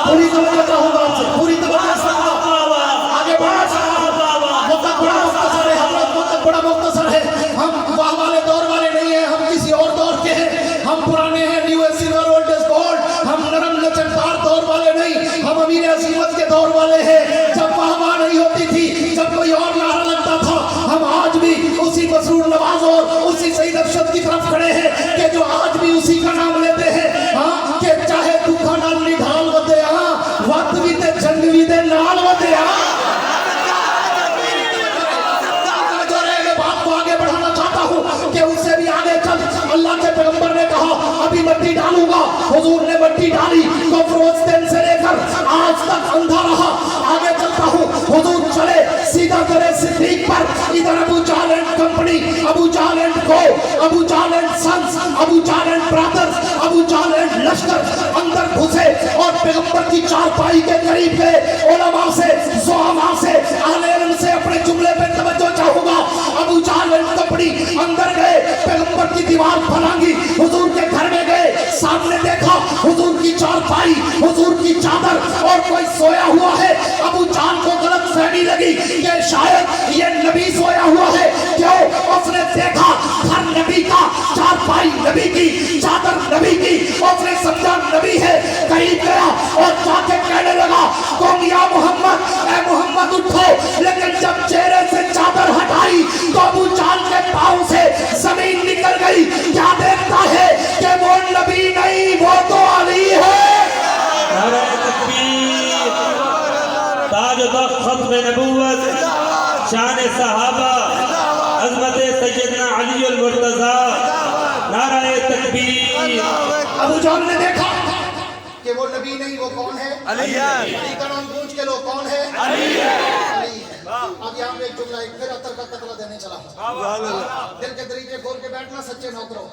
Speaker 1: پوری توجہ چاہوں گا آپ سے، پوری توجہ
Speaker 3: صحابہ وا،
Speaker 1: آگے بڑھا
Speaker 3: صحابہ وا۔
Speaker 1: وقت بڑا مختصر ہے، حضرت وقت بڑا مختصر ہے۔ ہم واہ والے دور والے نہیں ہیں، ہم کسی اور دور کے ہیں، ہم پرانے ہیں، new is silver old is gold, ہم نرم لچکدار دور والے نہیں، ہم امیر عظیمت کے دور والے ہیں۔ جب واہ واہ نہیں ہوتی تھی، جب کوئی اور نعرہ لگتا تھا، ہم آج بھی اسی مسرور نواز اور اسی سعید ارشد کی طرف کھڑے ہیں کہ جو آج بھی اسی کا نام لیتے ہیں، ہاں کہ چاہے دکھا نال نڈھال ودے ہاں، وقت بھی تے جنگ بھی تے نال ودے ہاں۔ کہ اس سے بھی آگے چل، اللہ کے پیغمبر نے کہا ابھی مٹی ڈالوں گا، حضور نے مٹی ڈالی، کفر اس دن سے لے کر آج تک اندھا رہا۔ آگے چلتا ہوں، حضور چلے سیدھا کرے صدیق پر، ادھر Abu Jahl and company, Abu Jahl and co, Abu Jahl and sons, Abu Jahl and brothers, Abu Jahl and لشکر اندر گھسے اور پیغمبر کی چارپائی کے قریب گئے۔ علماء سے، زعماء سے، اہل علم سے اپنے جملے پہ توجہ چاہوں گا۔ ابو جہل اینڈ کمپنی اندر گئے، پیغمبر کی دیوار پھلانگی، حضور کے گھر میں گئے، سامنے دیکھا حضور کی چارپائی، حضور کی چادر اور کوئی سویا ہوا ہے۔ ابو جہل کو غلط فہمی لگی کہ شاید یہ نبی سویا ہوا ہے، کیوں؟ اس نے دیکھا گھر نبی کا، چارپائی نبی کی، چادر نبی کی، اس نے سمجھا نبی ہے، قریب گیا اور جا کے کہنے لگا قوم یا محمد، اے محمد اٹھو۔ لیکن جب چہرے سے چادر ہٹائی تو ابو جہل کے پاؤں سے زمین نکل گئی۔ کیا دیکھتا ہے کہ وہ نبی نہیں، وہ تو علی ہے۔
Speaker 3: نعرہ تکبیر۔ تاج و تخت ختم نبوت، شان صحابہ، عظمت سیدنا علی المرتضی۔ نعرہ تکبیر۔
Speaker 1: ابو جہل نے دیکھا کہ وہ نبی نہیں، وہ کون ہے؟
Speaker 2: علی ہے۔
Speaker 1: علی کا نام پوچھ کے لو کون ہے؟
Speaker 2: علی ہے۔
Speaker 1: علی ہے۔ اب یہاں پہ ایک جملہ، ایک پھر عطر کا قطرہ دینے چلا ہوں۔ دل کے دریچے کھول کے بیٹھنا سچے نوکروں،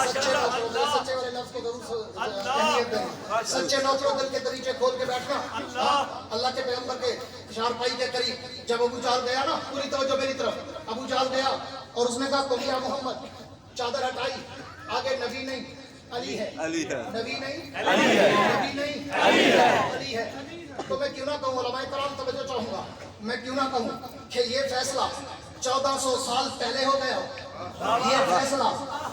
Speaker 1: سچے نوکروں، سچے والے لفظ کو ضرور اہمیت دیں۔ سچے نوکروں دل کے دریچے کھول کے بیٹھنا۔ اللہ کے پیغمبر کے चारपाई के करीब जब अबू जहल गया ना, पूरी तवज्जो मेरी तरफ, अबू जहल गया और उसने कहा तुम या मोहम्मद, चादर हटाई, आगे नबी नहीं अली है,
Speaker 2: अली है,
Speaker 1: नबी नहीं
Speaker 2: अली है,
Speaker 1: नबी नहीं
Speaker 2: अली है,
Speaker 1: अली है। तो मैं क्यों ना कहूँ, उलमाए कराम तवज्जो चाहूंगा, मैं क्यों ना कहूँ कि ये फैसला 1400 साल पहले हो गया, ये फैसला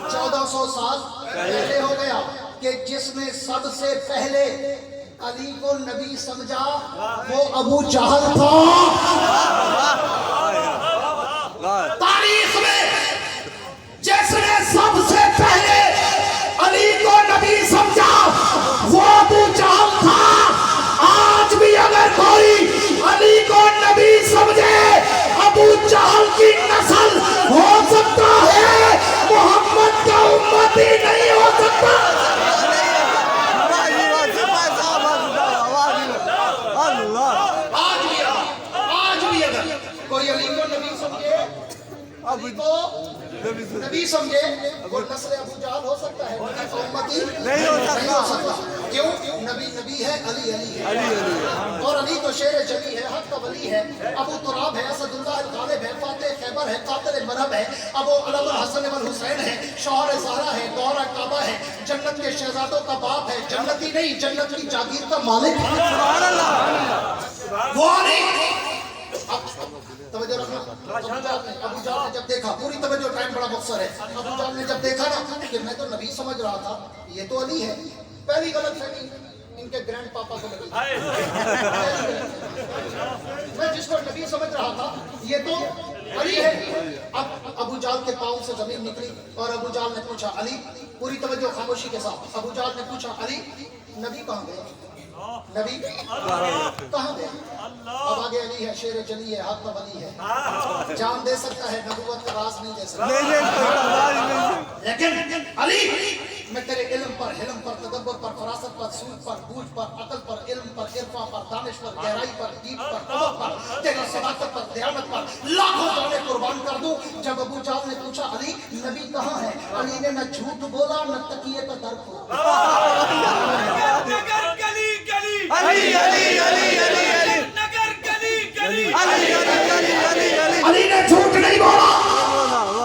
Speaker 1: 1400 साल पहले हो गया कि जिसने सबसे पहले अली को नबी समझा वो अबू जहल था। तारीख में जिसने सबसे पहले अली को नबी समझा वो अबू जहल था। आज भी अगर कोई अली को नबी समझे अबू जहल की नस्ल हो सकता है, मोहम्मद का उम्मती नहीं हो सकता। आज भी अगर कोई अली को नबी समझे, अली को नबी समझे, वो नस्ल अबू जहल हो सकता है, उम्मती
Speaker 2: नहीं हो सकता।
Speaker 1: क्यों? नबी नबी है, अली अली है, और अली तो शेर जली है, हक का वली है, अबू तुराब है, असदुल्लाह गालिब है, फातिह खैबर है, कातिल मरहब है, अबू अलम हसन इब्न हुसैन है, शौहर ज़हरा है, दौरा काबा है, जन्नत के शहजादों का बाप है, जन्नती नहीं जन्नत की जागीर का मालिक है। वो अली। तवज्जो रखना, अबू जहल ने जब देखा, पूरी तवज्जो, टाइम बड़ा मुख्तसर है, अबू जहल ने जब देखा ना कि मैं तो नबी समझ रहा था, ये तो अली है, पहली गलतफहमी इनके ग्रैंड पापा को लगी। मैं जिसको नबी समझ रहा था ये तो अली है। अब अबू जहल के पाँव से जमीन निकली और अबू जहल ने पूछा अली, पूरी तवज्जो खामोशी के साथ, अबू जहल ने पूछा अली नबी कहाँ गए, नबी कहाँ गए? अब आगे अली है, शेर जली है, हक का वली है, जान दे सकता है, नबूवत का राज नहीं दे सकता। लेकिन अली मैं तेरे इल्म पर, हिल्म पर, तदब्बर पर, फरासत पर, सूझ पर, बूझ पर, अकल पर, इल्म पर, इरफा पर, दानिश पर, गहराई पर, दीप पर, तवक्कुल पर, तेरी सदाकत पर, दयानत पर लाखों जाने कुर्बान कर दूं। जब अबू जहल ने पूछा अली नबी कहाँ है, अली ने न झूठ बोला न तकिए का दर को।
Speaker 5: नगर गली गली
Speaker 2: अली अली अली अली अली
Speaker 5: नगर गली गली
Speaker 2: अली अली अली अली
Speaker 1: अली ने झूठ नहीं बोला।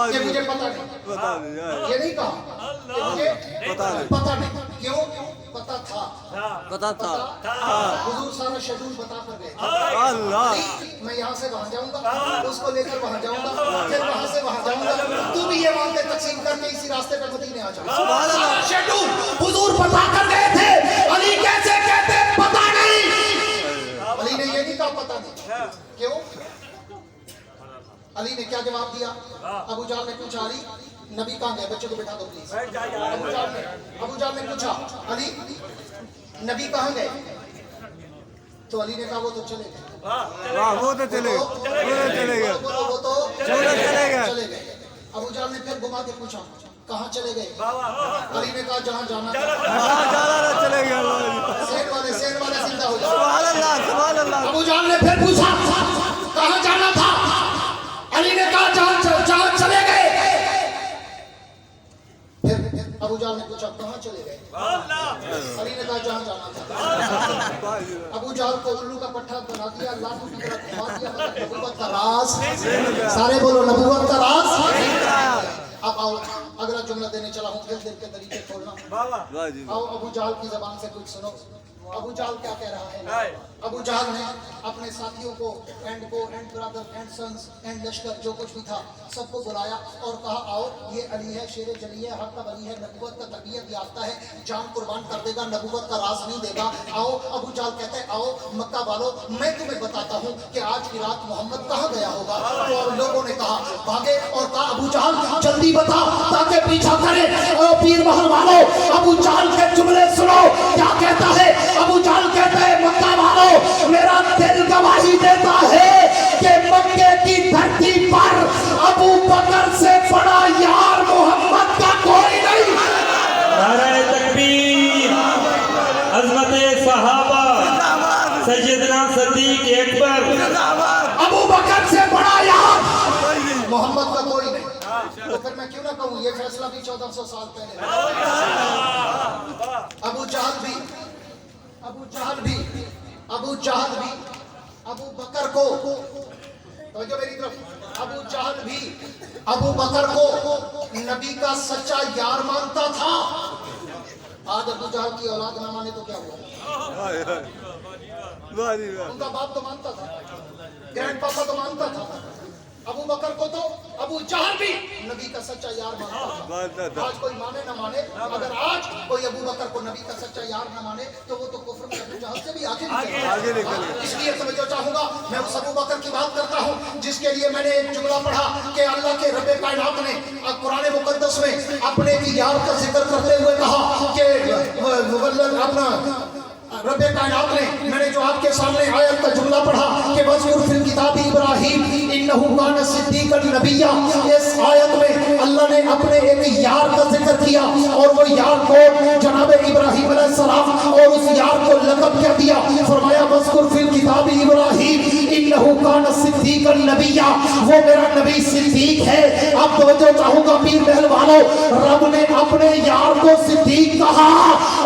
Speaker 2: ये
Speaker 1: ये मुझे पता नहीं,
Speaker 2: बता दे यार,
Speaker 1: ये नहीं कहा, मुझे पता नहीं। क्यों? पता था,
Speaker 2: पता था,
Speaker 1: हुजूर सारा शेड्यूल बता कर गए।
Speaker 2: अल्लाह
Speaker 1: मैं यहाँ से वहाँ जाऊँगा, उसको लेकर वहाँ जाऊँगा, फिर वहाँ से वहाँ जाऊँगा, तू भी ये मानते तकसीम करके इसी रास्ते पे मदीने आ जाऊँगा। सारा शेड्यूल हुजूर बता कर गए थे, अली कैसे कहते पता नहीं। अली ने ये नहीं कहा पता नहीं। क्यों? अली ने क्या जवाब दिया? अबू जहल ने पूछा अली नबी कहाँ गए, बच्चे को बिठा दो प्लीज। अबू जहल ने पूछा अली नबी कहाँ गए, तो अली ने कहा वो तो चले गए।
Speaker 2: वाह, वो तो चले गए,
Speaker 1: वो तो
Speaker 2: चले गए।
Speaker 1: चले गए। अबू जहल ने फिर घुमा के पूछा कहाँ चले गए, अली ने कहा जहाँ जाना था।
Speaker 2: चले गए,
Speaker 1: शेर वाले जिंदा हो जाए।
Speaker 2: सुभान अल्लाह, सुभान अल्लाह।
Speaker 1: अबू जहल ने फिर पूछा कहाँ जाना था, अली ने कहा जहाँ चले गए। फिर अबू जहल ने पूछा कहाँ चले गए, अली ने कहा जहाँ जाना था। अबू जहल को उल्लू का पट्टा बना दिया, लाठों की तरह घुमा दिया। नबूवत का राज, सारे बोलो नबूवत का राज। अब आओ अगला जुमला देने चला हूँ, दिल के तरीके खोलना। आओ अबू जहल की जबान से कुछ सुनो। अबू जहल क्या कह रहा है? अबू जहल ने अपने साथियों को and brother and sons and लश्कर जो कुछ भी था सबको बुलाया और कहा आओ ये अली है, शेर जली है, हक का वली है, नबूवत का तरबियत याफ्ता है, जान कुर्बान कर देगा, नबूवत का राज नहीं देगा। आओ अबू जहल कहते हैं आओ मक्का वालों मैं तुम्हें बताता हूँ कि आज की रात मोहम्मद कहाँ गया होगा। तो लोगों ने कहा भागे और कहा अबू जहल जल्दी बता ताकि पीछा करे। और पीर महल वालों अबू जहल के जुमले सुनो क्या कहता है। अबू जहल कहते हैं मक्का वालों मेरा दिल गवाही देता है कि मक्के की धरती पर अबू बकर से बड़ा यार मोहम्मद का कोई नहीं।
Speaker 3: नारे तकबीर, अज़मत सहाबा, सैयदना सिद्दीक अकबर,
Speaker 1: अबू बकर से बड़ा यार मोहम्मद का कोई नहीं। तो फिर मैं क्यों ना कहूँ ये फैसला भी 1400 साल पहले। अबू जहल भी अबू बकर को, तो मेरी तरफ, अबू जहल भी अबू बकर को नबी का सच्चा यार मानता था। आज अबू जहल की औलाद ना माने तो क्या हुआ? उनका बाप तो मानता था, ग्रैंड पापा तो मानता था। अबू बकर को तो अबू जहल भी नबी का सच्चा यार मानता था। आज कोई माने ना माने, अगर आज कोई अबू बकर को नबी का सच्चा यार ना माने तो वो तो कुफ्र में अबू जहल से भी आगे निकल। इसलिए समझो चाहूंगा, मैं उस अबू बकर की बात करता हूँ जिसके लिए मैंने एक जुमला पढ़ा कि अल्लाह के रब्बे कायनात ने कुरान मुकद्दस में अपने की यार का जिक्र करते हुए कहा कि अपना रब्बे कायनात ने, मैंने जो आपके सामने आयत का जुमला पढ़ा कि वज़कुर फिल किताब इब्राहीम इन्नहु कान सिद्दीक़न नबिय्या, इस आयत में अल्लाह ने अपने एक यार का जिक्र किया और वो यार को जनाब इब्राहीम अलैहिस्सलाम, और उस यार को लक़ब क्या दिया? फरमाया वज़कुर फिल किताब इब्राहीम इन्नहु कान सिद्दीक़न नबिय्या, वो मेरा नबी सिद्दीक है। अब तवज्जो चाहूंगा पीर महल वालों, रब ने अपने यार को सिद्दीक कहा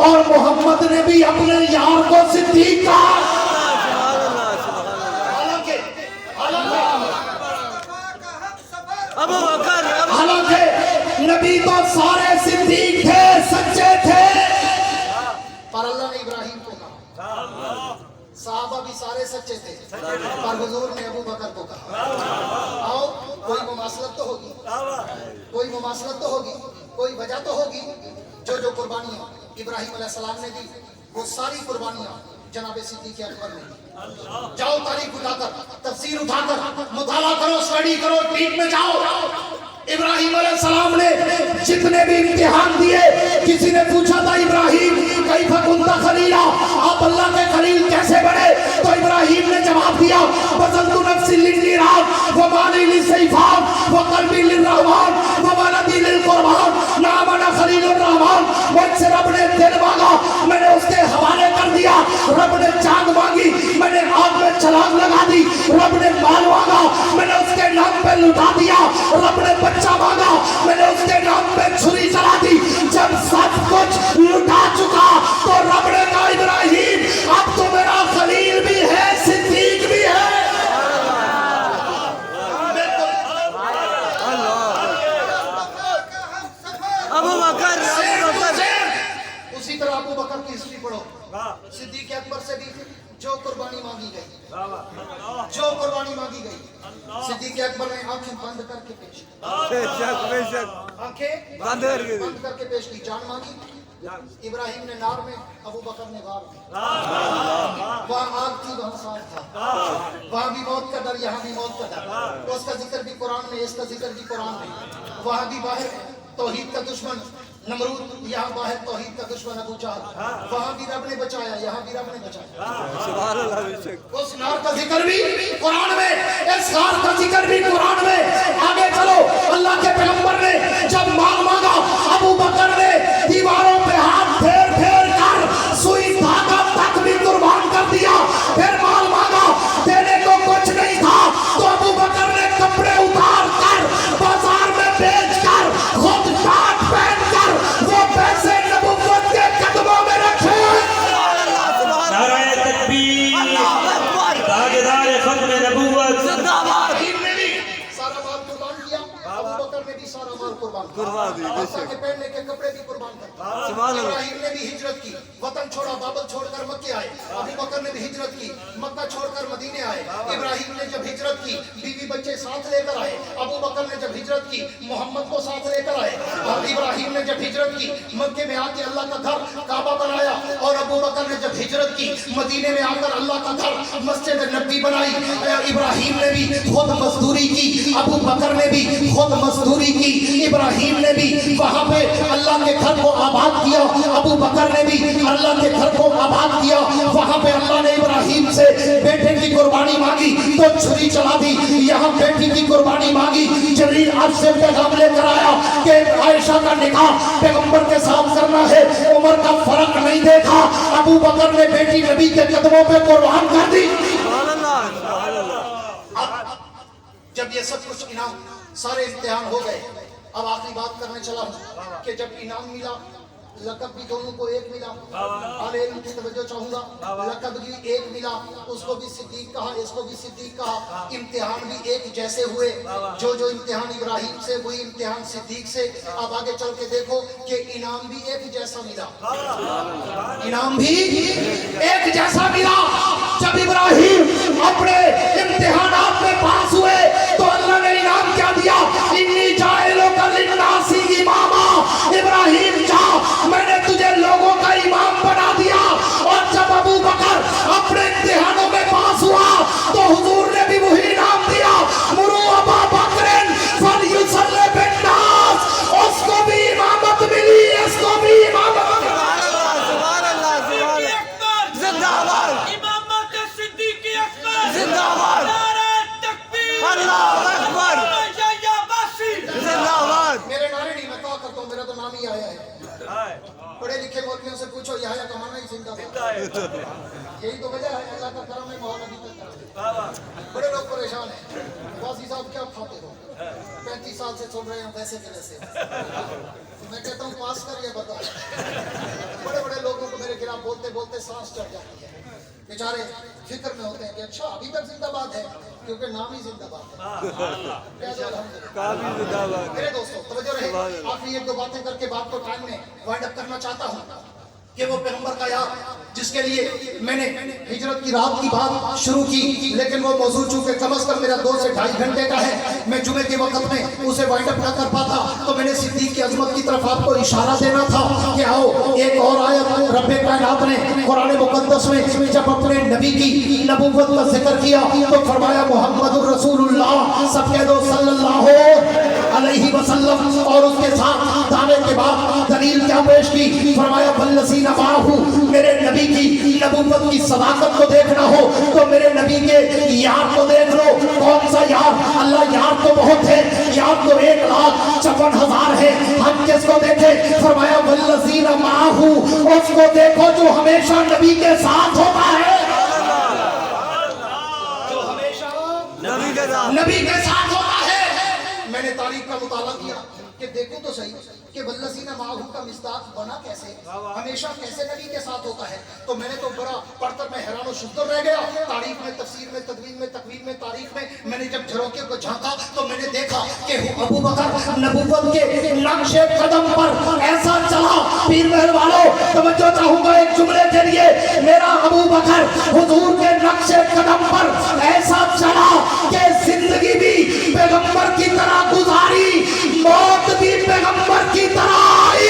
Speaker 1: और मोहम्मद ने भी अपने यार को सिद्दीक कहा। हालांकि नबी तो सारे सिद्दीक थे, सच्चे थे, पर अल्लाह ने इब्राहिम को कहा। सहाबा भी सारे सच्चे थे, पर हुजूर ने अबू बकर को कहा। आओ, कोई मुमासलत तो होगी, कोई मुमासलत तो होगी, कोई वजह तो होगी। जो कुर्बानियां इब्राहिम अलैहिस्सलाम ने दी, वो सारी कुर्बानियां जनाबे सिद्दीक़ अकबर ने दी। जाओ तारीख उठाकर, तफसीर उठाकर मुताला करो, स्टडी करो, डीप में जाओ। इब्राहिम अलैहिस्सलाम ने जितने भी इम्तिहान दिए, किसी ने पूछा था इब्राहिम कैफ़ा कुन्ता खलीला, आप अल्लाह के खलील कैसे बने? तो इब्राहिम ने जवाब दिया बज़लतु नफ्सी लिन्निराद व माली लिसैफान व क़ल्बी लिर्रहमान व वलदी लिलक़ुरबान, नाम अना खलीलुर रहमान। मुझसे रब ने दिल मांगा, मैंने उसके हवाले कर दिया। रब ने जान मांगी, मैंने आग में छलांग लगा दी। रब ने माल मांगा, मैंने उसके नाम पे लुटा दिया। रब ने बच्चा मांगा, मैंने उसके नाम पे छुरी चला दी। जब सब कुछ लुटा चुका तो रब ने कहा इब्राहिम अब तो मेरा खलील भी है, सिद्दीक भी है। उसी तरह अबू बकर की हिस्ट्री पढ़ो, सिद्दीक अकबर से भी जो कुर्बानी मांगी गई, जो कुर्बानी मांगी गई, सिद्दीक अकबर ने आंखें बंद करके पेश की, आंखें बंद करके पेश की। जान मांगी, इब्राहिम ने नार में, अबू बकर ने गार में। वहाँ आग थी, वहाँ सांप था, वहाँ भी मौत का डर, यहाँ भी मौत का डर। तो उसका जिक्र भी कुरान में, इसका जिक्र भी कुरान में। वहाँ भी बाहर तौहीद का दुश्मन नमरूद, यहाँ बाहर तौहीद का दुश्मन अबू जहल। वहाँ भी रब ने बचाया, यहाँ भी रब ने बचाया। उस नार का जिक्र भी कुरान में, इस नार का जिक्र भी कुरान में। आगे चलो, अल्लाह के पैगंबर ने जब माल मांगा, अबू बकर ने दीवारों पे हाथ फेर फेर कर सुई धागा तक भी कुर्बान कर दिया। फिर माल मांगा, देने को कुछ नहीं था, तो अबू बकर ने कपड़े उतार कर बाजार में बेच कर खुद शार्ट पहन कर वो पैसे नबुव्वत के कदमों में रखे।
Speaker 3: नाराए तकबीर, ताजदार खत्म नबुव्वत।
Speaker 1: इब्राहिम ने भी सारा माल कुर्बान किया, अबू बकर ने भी सारा माल कुर्बान किया, के पहनने के कपड़े भी कुर्बान कर दिए। इब्राहिम ने भी हिजरत की, वतन छोड़ा, बाबल छोड़कर मक्के आए। अबू बकर ने भी हिजरत की, मक्का छोड़कर मदीने आए। इब्राहिम ने जब हिजरत की, बीवी बच्चे साथ लेकर आए। अबू बकर ने जब हिजरत की, मोहम्मद को साथ लेकर आए। और इब्राहिम ने जब हिजरत की, मक्के में आके अल्लाह का घर काबा बनाया। और अबू बकर ने जब हिजरत की, मदीने में आकर अल्लाह का घर मस्जिद नबी बनाई। इब्राहिम ने भी खुद मजदूरी की, अबू बकर ने भी खुद मजदूरी की। इब्राहिम ने भी वहां पे अल्लाह के घर को आबाद किया, अबू बकर ने भी अल्लाह के घर को आबाद किया। वहां पे अल्लाह ने इब्राहिम से बेटे की कुर्बानी मांगी तो छुरी चला दी। यहाँ बेटी की कुर्बानी मांगी, जबरील अर्श से पैगाम लेकर आया कि आयशा का निकाह पैगंबर के साथ करना है। उम्र का फर्क नहीं देखा, अबू बकर ने बेटी नबी के कदमों पे कुर्बान कर दी। जब ये सब कुछ इनाम, सारे इम्तिहान हो गए, अब आखिरी बात करने चला हूं कि जब इनाम मिला लकब भी दोनों को एक मिला। आले इल्म की तवज्जो चाहूंगा, लकब भी एक मिला, उसको भी सिद्दीक कहा, इसको भी सिद्दीक कहा। इम्तिहान भी एक जैसे हुए, जो जो इम्तिहान इब्राहिम से वही इम्तिहान सिद्दीक से। अब आगे चल के देखो कि इनाम भी एक जैसा मिला, इनाम भी एक जैसा मिला। जब इब्राहिम अपने इम्तिहानात में पास हुए तो अल्लाह ने इनाम क्या दिया? इन्नी जाइलुका लिन्नासी इमामा, इब्राहिम जा, मैंने तुझे लोगों का इमाम बना दिया। और जब अबू बकर अपने इम्तिहानों में पास हुआ तो हुजूर ने भी वही इनाम दिया। मुरू अबा बकरन फलयुसल्ली बिन्नास, उसको भी इमामत मिली, इसको भी इमामत मिली।
Speaker 2: सुभान अल्लाह जिंदाबाद
Speaker 5: इमामत सिद्दीक अकबर
Speaker 2: जिंदाबाद
Speaker 5: नारे तकबीर
Speaker 2: अल्लाहु अकबर
Speaker 5: या बासी
Speaker 2: जिंदाबाद।
Speaker 1: मेरे नारे नहीं, मैं क्या करता हूँ, मेरा तो नाम ही आया है। पढ़े लिखे मौलवियों से पूछो, यहाँ या कमाना ही जिंदा है। यही तो वजह है, अल्लाह का करम है, मौला अभी तक करम है। बड़े लोग परेशान हैं, वासी साहब क्या खाते हो, 35 साल से सुन रहे हैं वैसे के वैसे। मैं कहता हूँ पास कर ये बताओ। बड़े बड़े लोगों को मेरे खिलाफ बोलते बोलते सांस चढ़ जाती है, बेचारे फिक्र में होते हैं कि अच्छा अभी तक जिंदाबाद है, क्योंकि नाम ही जिंदाबाद है।
Speaker 2: काफी जिंदाबाद।
Speaker 1: मेरे दोस्तों तवज्जो रहे, आखिरी एक दो बातें करके बात को टाइम में वाइंड अप करना चाहता हूँ कि वो पैगंबर का यार जिसके लिए मैंने हिजरत की रात की बात शुरू की, लेकिन वो मौजूद चूंकि कम से कम मेरा 2 से 2.5 घंटे का है, मैं जुमे के वक्त में उसे वाइंड अप ना कर पाता। तो मैंने सिद्दीक की अजमत की तरफ आपको इशारा देना था कि आओ एक और आयत रब्बे कायनात ने कुरान मुकद्दस में जब अपने नबी की नबूवत का जिक्र किया तो फरमाया मुहम्मदुर रसूलुल्लाह, सब कह दो सल्लल्लाहु अलैहि वसल्लम। और उसके साथ दाने के बाद दलील क्या पेश की? फरमाया वल्लज़ीना माहू, मेरे नबी की नबूवत की सदाकत को देखना हो तो मेरे नबी के यार को देख लो। कौन सा यार? अल्लाह यार तो बहुत है, यार तो 1,56,000 है, हम किसको देखें? फरमाया वल्लज़ीना माहू, उसको देखो जो हमेशा नबी के साथ होता है, जो हमेशा नबी के साथ होता है। मैंने तारीख का मुताला किया कि देखो तो सही कि वल्लज़ीना माहू का मिस्दाक बना कैसे, हमेशा कैसे नबी के साथ होता है। तो मैंने तो बड़ा पढ़कर मैं हैरान और शुद्ध रह गया। तारीख में, तफसीर में, तदवीन में, तकवीन में, तारीख में मैंने जब झरोके को झांका तो मैंने देखा कि अबू बकर नबूवत के नक्शे कदम पर ऐसा चला। पीर महल वालों तवज्जो चाहूंगा एक जुमले के लिए, मेरा अबू बकर हुजूर के नक्शे कदम पर ऐसा चला कि जिंदगी भी पैगंबर की तरह गुजारी, मौत भी पैगंबर की तरह आई।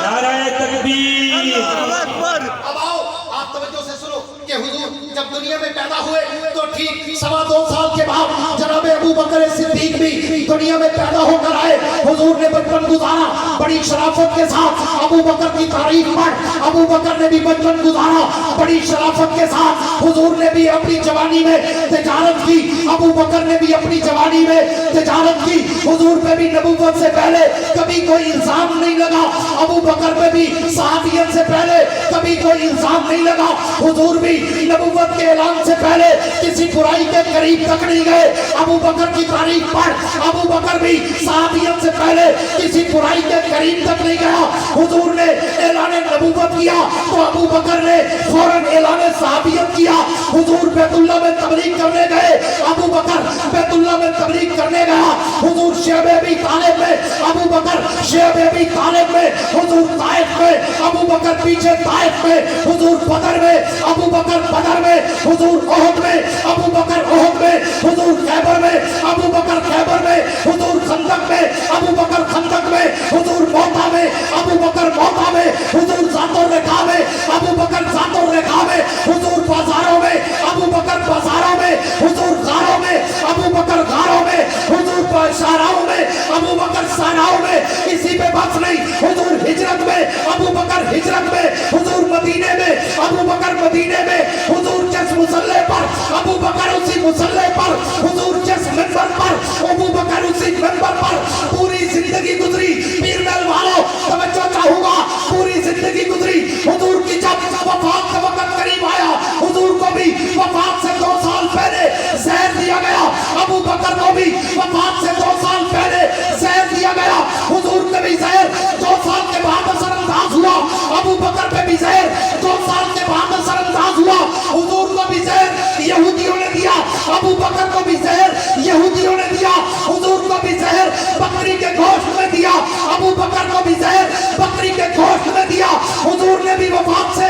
Speaker 3: नारे तकबीर।
Speaker 2: अकबर।
Speaker 1: अब आओ आप तवज्जो से सुनो कि हुजूर जब दुनिया में पैदा हुए तो ठीक 2.25 साल के बाद जनाब अबू बकर सिद्दीक भी दुनिया में पैदा होकर आए। हुजूर ने बचपन गुजारा बड़ी शराफत के साथ। अबू बकर की तारीफ पर अबू बकर ने भी बचपन गुजारा बड़ी शराफत के साथ। हुजूर ने भी अपनी जवानी में तिजारत की, अबू बकर ने भी अपनी जवानी में तिजारत की। हुजूर पे भी नबूवत से पहले कभी कोई इल्जाम नहीं लगा, अबू बकर पे भी सहाबियत से पहले कभी कोई इल्जाम नहीं लगा। हुजूर भी नबूवत के ऐलान से पहले किसी बुराई के करीब तक नहीं गए। अबू बकर की तारीफ पर अबू बकर भी सहाबियत से पहले किसी बुराई के करीब तक नहीं गया। हुजूर ने ऐलान नबूवत किया तो अबू बकर ने फौरन ऐलान सहाबियत किया। हुजूर बैतुल्लाह में तबलीग करने गए, अबू बकर बैतुल्लाह में तबलीग करने गया। हुजूर शेब अबी तालिब में, अबू बकर शेब अबी तालिब में। हुजूर ताइफ में, अबू बकर पीछे ताइफ में। हुजूर बदर में, अबू बकर बदर में। हुजूर ओहद में, अबू बकर ओहद में। हुजूर खैबर में, अबू बकर खैबर में। हुजूर खंदक में, अबू बकर खंदक में। हुजूर मौता में, अबू बकर मौता में। हुजूर ज़ातुर रिका में, अबू बकर ज़ातुर रिका में। हुजूर बाजारों में, अबू बकर बाजारों में। हुजूर गारों में, अबू बकर गारों में। हुजूर शाहराओं में, अबू बकर शाहराओं में। इसी पे बस नहीं, हुजूर हिजरत में, अबू बकर हिजरत में। हुजूर मदीने में, अबू बकर मदीने में। हुजूर जिस मुसल्ले पर, अबू बकर उसी मुसल्ले पर। हुजूर जिस मिंबर पर, अबू बकर उसी मिंबर पर। पूरी जिंदगी गुजरी। पीर महल वालों तवज्जो चाहूंगा, पूरी जिंदगी गुजरी। हुजूर की जब वफात का वक्त करीब आया, हुजूर को भी वफात से 2 साल पहले जहर दिया गया। अबू बकर को भी वफात से 2 साल पहले जहर दिया गया। हुजूर ने भी जहर 2 साल के बाद असरअंदाज अंदाज हुआ, अबू बकर पे भी जहर 2 साल के बाद असर अंदाज हुआ, हुजूर को भी जहर यहूदियों ने दिया, अबू बकर को भी जहर यहूदियों ने दिया, हुजूर को भी जहर बकरी के गोश्त में दिया, अबू बकर को भी जहर बकरी के गोश्त में दिया। हुजूर ने भी वफात से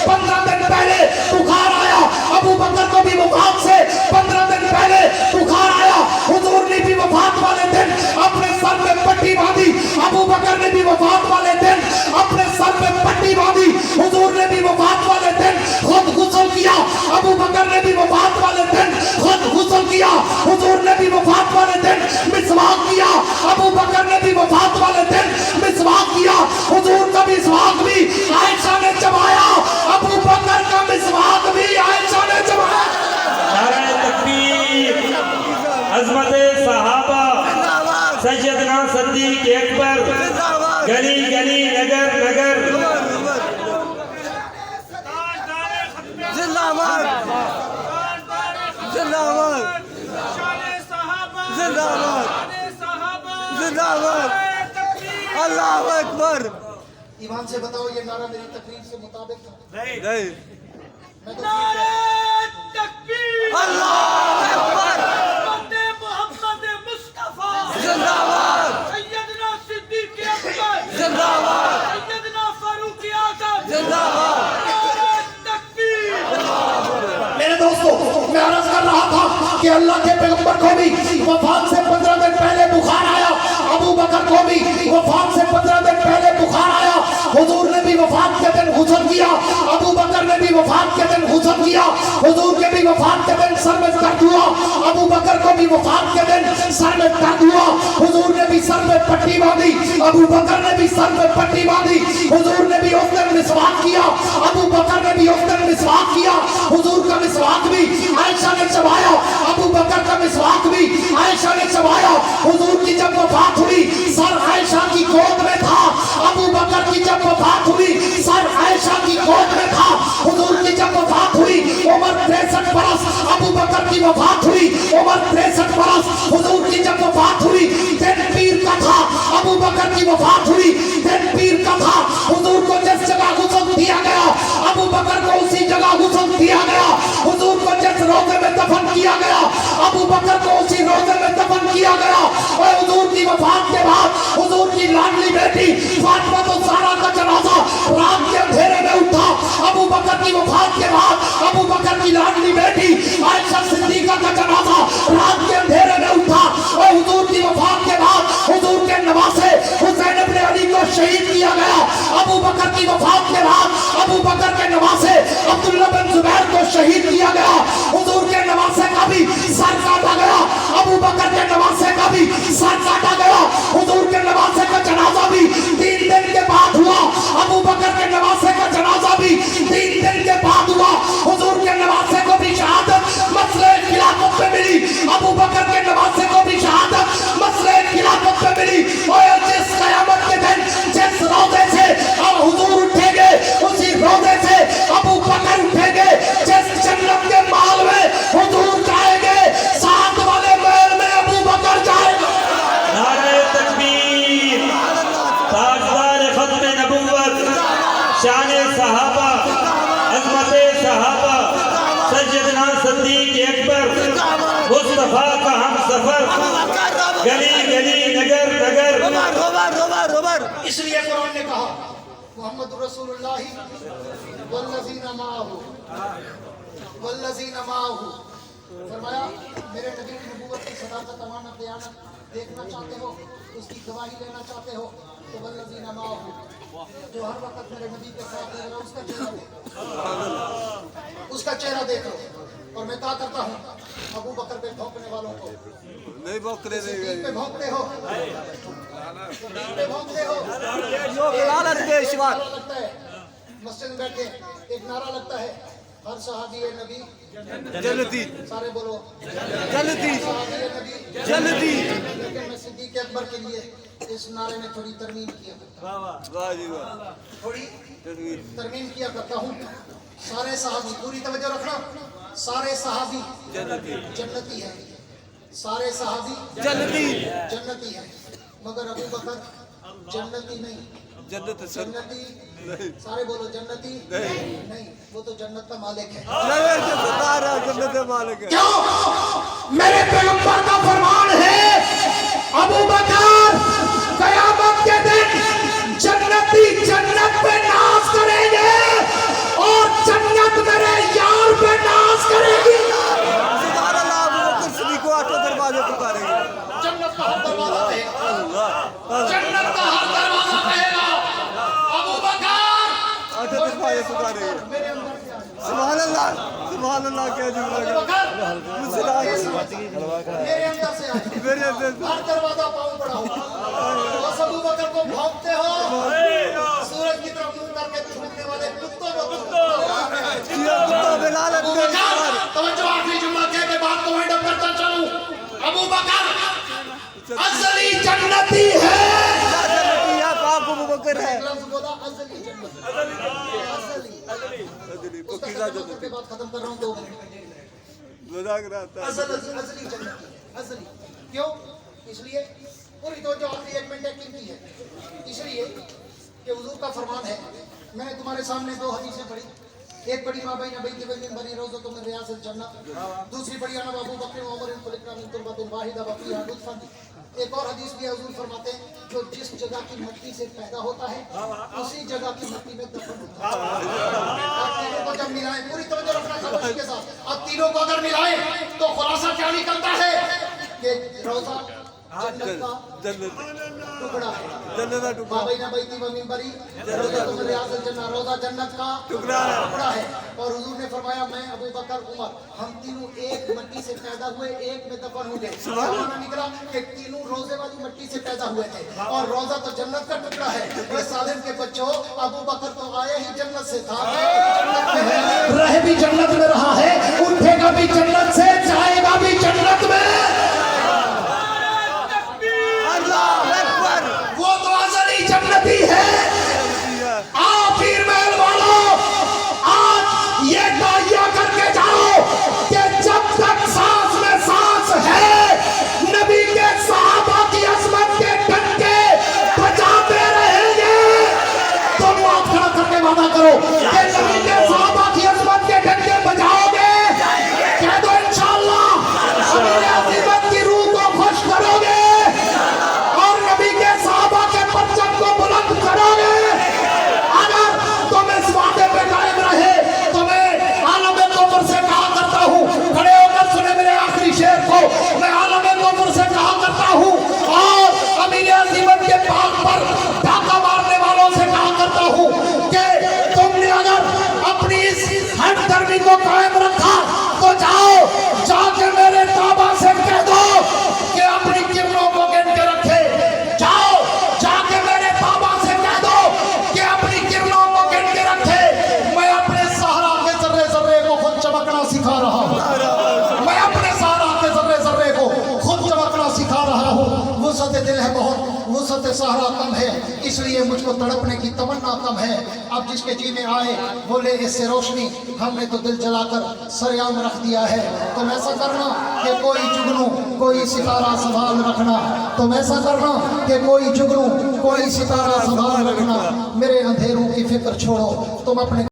Speaker 1: 15 दिन पहले बुखार आया, अबू बकर को भी वफात से 15 दिन पहले बुखार आया, हुजूर ने भी वफात वाले दिन अपने सर पे पट्टी बांधी, अबू बकर ने भी वफात वाले दिन अपने सर पे पट्टी बांधी, हुजूर ने भी वफात वाले दिन खुद गुस्ल किया, अबू बकर ने भी वफात वाले दिन खुद गुस्ल किया, हुजूर ने भी वफात वाले दिन मिसवाक किया, अबू बकर ने भी वफात वाले दिन मिसवाक किया, हुजूर का मिसवाक भी आयशा ने चबाया, अबू बकर का मिसवाक भी आयशा ने चबाया।
Speaker 3: नाराए तकबीर, अज़मत सहाबा, सैयदना सिद्दीक़ अकबर, गली गली नगर नगर,
Speaker 2: जिंदाबाद जिंदाबाद जिंदाबाद जिंदाबाद अल्लाहु अकबर।
Speaker 1: ईमान से बताओ ये नारा मेरी तकरीर से मुताबिक था?
Speaker 2: नहीं
Speaker 1: मैं तो
Speaker 5: नारे तकबीर,
Speaker 2: अल्लाहु अकबर
Speaker 5: वंदे मोहम्मद मुस्तफा,
Speaker 2: जिंदाबाद
Speaker 5: सैयदना सिद्दीक़ अकबर,
Speaker 2: जिंदाबाद
Speaker 5: सैयदना फारूक आज़म,
Speaker 2: जिंदाबाद।
Speaker 5: नारे तकबीर।
Speaker 1: मेरे दोस्तों, मैं अर्ज कर रहा था कि अल्लाह के पैगंबर को भी वफात से 15 दिन पहले बुखार आया, अबू बकर को भी वफात से 15 दिन पहले बुखार आया, हुजूर ने भी वफात के दिन गुस्ल किया, अबू बकर ने भी वफात के दिन गुस्ल किया, हुजूर के भी वफात के दिन सर में दर्द हुआ, अबू बकर को भी वफात के दिन सर में दर्द हुआ, हुजूर ने भी सर में पट्टी बांधी, अबू बकर ने भी सर में पट्टी बांधी, हुजूर ने भी उस दिन मिसवाक किया, अबू बकर ने भी उस दिन मिसवाक किया, हुजूर का मिसवाक भी आयशा ने चबाया, अबू बकर का मिसवाक भी आयशा ने चबाया। हुजूर की जब वफात हुई सर आयशा की गोद में था, अबू बकर की जब वफात हुई सर आयशा की गोद में था, हुजूर की जब वफात हुई उम्र 63 बरस, अबू बकर की वफात हुई उम्र 63 बरस, हुजूर की जब वफात हुई दिन पीर का था, अबू बकर की वफात हुई दिन पीर का था, हुजूर को जिस जगह गुस्ल दिया गया अबू बकर को उसी जगह गुस्ल दिया गया, हुजूर को जिस रोज़े में दफन किया गया अबू बकर को उसी रोज़े में दफन किया गया। और हुजूर की वफात के बाद हुजूर की लाडली बेटी फातिमा तो ज़हरा का जनाजा रात के अंधेरे में उठा, अबू बकर की वफात के बाद अबू बकर की लाडली बेटी आयशा सिद्दीक़ा का जनाजा रात के अंधेरे में उठा। और हुजूर की वफात के बाद हुजूर के नवासे हुसैन इब्ने अली को शहीद किया गया, अबू बकर की वफात के बाद अबू बकर के नवासे अब्दुल्लाह बिन जुबैर को शहीद किया गया, हुजूर के नवासे का भी सर काटा गया, अबू बकर के नवासे का भी सर काटा गया, हुजूर के नवासे का जनाजा भी 3 दिन के बाद हुआ, अबू बकर के नवासे का जनाजा भी 3 दिन के बाद हुआ, हुजूर के नवासे को भी शहादत मसले खिलाफत पे मिली, अबू बकर के नवासे को भी शहादत मसले खिलाफत पे मिली। और जिस क़यामत के दिन जिस रोज़े से अब हुजूर उठेंगे उसी रोज़े से अबू बकर उठेंगे, जिस जन्नत के माल में हुजूर जाएंगे साथ वाले महल में अबू बकर जाएगा।
Speaker 3: नाराए तकबीर, ताजदार खत्म नबुव्वत, शान सहाबा, अज़मत सहाबा, सैयदना सिद्दीक़ अकबर, मुस्तफा का हम सफर, गली गली नगर नगर।
Speaker 1: इसलिए कुरान ने कहा मोहम्मद रसूलुल्लाह वल्लज़ीना माअहू, फरमाया मेरे नबी की नबूवत की सदाकत अमानत दयानत देखना चाहते हो, उसकी गवाही लेना चाहते हो तो वल्लज़ीना माअहू, जो हर वक्त मेरे नबी के साथ है उसका चेहरा देखो। और मैं कहा करता हूँ अबू बकर पे भौंकने वालों को
Speaker 2: नहीं भौंकने देंगे,
Speaker 1: पे भौंकते हो, पे भौंकते हो,
Speaker 2: लालच के इश्वार
Speaker 1: लगता है मस्जिद में बैठे एक नारा लगता है हर सहाबी नबी
Speaker 2: जन्नती,
Speaker 1: सारे बोलो
Speaker 2: जन्नती
Speaker 1: सहाबी नबी
Speaker 2: जन्नती।
Speaker 1: लेकिन मैं सिद्दीक़ अकबर के लिए इस नारे में थोड़ी तरमीम किया करता हूं,
Speaker 2: वाह जी वाह,
Speaker 1: थोड़ी तरमीम किया करता हूँ। सारे सहाबी, पूरी तवज्जो रखना, सारे सहाबी जन्नती है, सारे सहाबी
Speaker 2: जन्नती
Speaker 1: जन्नती है, मगर अबू बकर जन्नती नहीं,
Speaker 2: जन्नत सर
Speaker 1: जन्नती सारे बोलो जन्नती नहीं वो तो जन्नत का मालिक है
Speaker 2: सरदार है जन्नत मालिक है
Speaker 1: क्यों मेरे पैगंबर का फरमान है अबू बकर कयामत के दिन जन्नती जन्नत पे नाज करेंगे और जन्नत मेरे यार पे नाज करेगी
Speaker 2: सरदार अल्लाह अबू बकर सिद्दीक को आठों दरवाजे पुकारेंगे
Speaker 1: जन्नत का हर दरवाजा रहेगा
Speaker 2: अल्लाह
Speaker 1: जन्नत का हर दरवाजा रहेगा अबू बकर
Speaker 2: आठों दरवाजे पुकारेंगे
Speaker 1: मेरे अंदर से आ जाओ।
Speaker 2: सुभान अल्लाह क्या जुमला
Speaker 1: अबू बकर
Speaker 2: मुझसे
Speaker 1: मेरे अंदर से आ जाओ।
Speaker 2: मेरे अंदर
Speaker 1: हर दरवाजा पाँव पड़ा होगा बस अबू बकर को भौंकते हो सूरज की तरफ मुंह करके छूटने वाले कुत्तों को
Speaker 2: तो बिलाल
Speaker 1: अबू बकर तवज्जो आखिरी जुमला कह के बात को वाइंड अप करता चलूं अबू बकर असली जन्नती है
Speaker 2: पाक अबू बकर है
Speaker 1: लफ्ज़ बोला असली जन्नती असली
Speaker 2: पक्कीज़ा
Speaker 1: उसका के बाद खत्म कर रहा हूं 2 मिनट
Speaker 2: मजाक रहता है
Speaker 1: असली जन्नती असली क्यों इसलिए पूरी तो जो आखिरी 1 मिनट कीमती है इसलिए कि हुजूर का फरमान है मैंने तुम्हारे सामने 2 हदीसें पढ़ी एक बड़ी माँ बहन बैत बन बनी रोज़ो तुम रियासत जन्नत दूसरी बड़ी अना अबू बकर उमर खुलिका मिन तुरबतिन वाहिदा वफीहा लुत्फन एक और हदीस भी हुजूर फरमाते हैं जो जिस जगह की मिट्टी से पैदा होता है उसी जगह की मिट्टी में दफन होता है तीनों को जब मिलाएं पूरी तवज्जो रखना खामोशी के साथ अब तीनों को अगर मिलाएं तो खुलासा क्या निकलता है कि रोज़ा जन्नत का
Speaker 2: जन्नत
Speaker 1: टुकड़ा है
Speaker 2: जन्नत का टुकड़ा
Speaker 1: बाबा बैती व मिंबरी रोज़ा तुम रियासत जन्नत रोज़ा जन्नत का
Speaker 2: टुकड़ा है
Speaker 1: और हुजूर ने फरमाया मैं अबू बकर उमर हम तीनों एक मिट्टी से पैदा हुए एक में दफन हुए माना निकला कि तीनों रोजे वाली मिट्टी से पैदा हुए थे और रोज़ा तो जन्नत का टुकड़ा है ये सालिम के बच्चों अबू बकर तो आया ही जन्नत से था रह भी जन्नत में रहा है उठेगा भी जन्नत से जाएगा भी जन्नत में
Speaker 2: अल्लाह अकबर
Speaker 1: वो तो असली जन्नती है पीर महल वालों आज ये दाइया करके जाओ कि जब तक सांस में सांस है नबी के सहाबा की अजमत के डंके बजाते रहेंगे तुम हाथ खड़ा करके वादा करो कि नबी के सहाबा की अजमत के डंके बजाओगे कह दो इंशाअल्लाह अमीर अज़ीमत की रूह को खुश करोगे और नबी के सहाबा के परचम को बुलंद करोगे अगर तुम इस वादे पे कायम रहे तो मैं आलम कौसर से कहा करता हूँ खड़े होकर सुने मेरे आखिरी शेर को मैं आलम कौसर से कहा करता हूँ और अमीर अज़ीमत के पाक पर डाका मारने वालों से कहा करता हूँ कि तुमने अगर अपनी इस हमदर्दी को कायम रखा तो जाओ जाके मेरे ताबा से कह दो कि अपनी किरणों को गिन के रखे जाओ जाके मेरे ताबा से कह दो कि अपनी किरणों को गिन के रखे मैं अपने सहारा के जर्रे जर्रे को खुद चमकना सिखा रहा हूँ मैं अपने सहारा के जर्रे जर्रे को खुद चमकना सिखा रहा हूँ वुसअत दिल है बहुत वुसअत सहारा कम है इसलिए मुझको तड़पने की तमन्ना कम है अब जिसके जी में आए बोले इससे रोशनी हमने तो दिल जलाकर सरेआम रख दिया है तुम ऐसा करना कि कोई जुगनू कोई सितारा संभाल रखना तुम ऐसा करना कि कोई जुगनू कोई सितारा संभाल रखना मेरे अंधेरों की फिक्र छोड़ो तुम अपने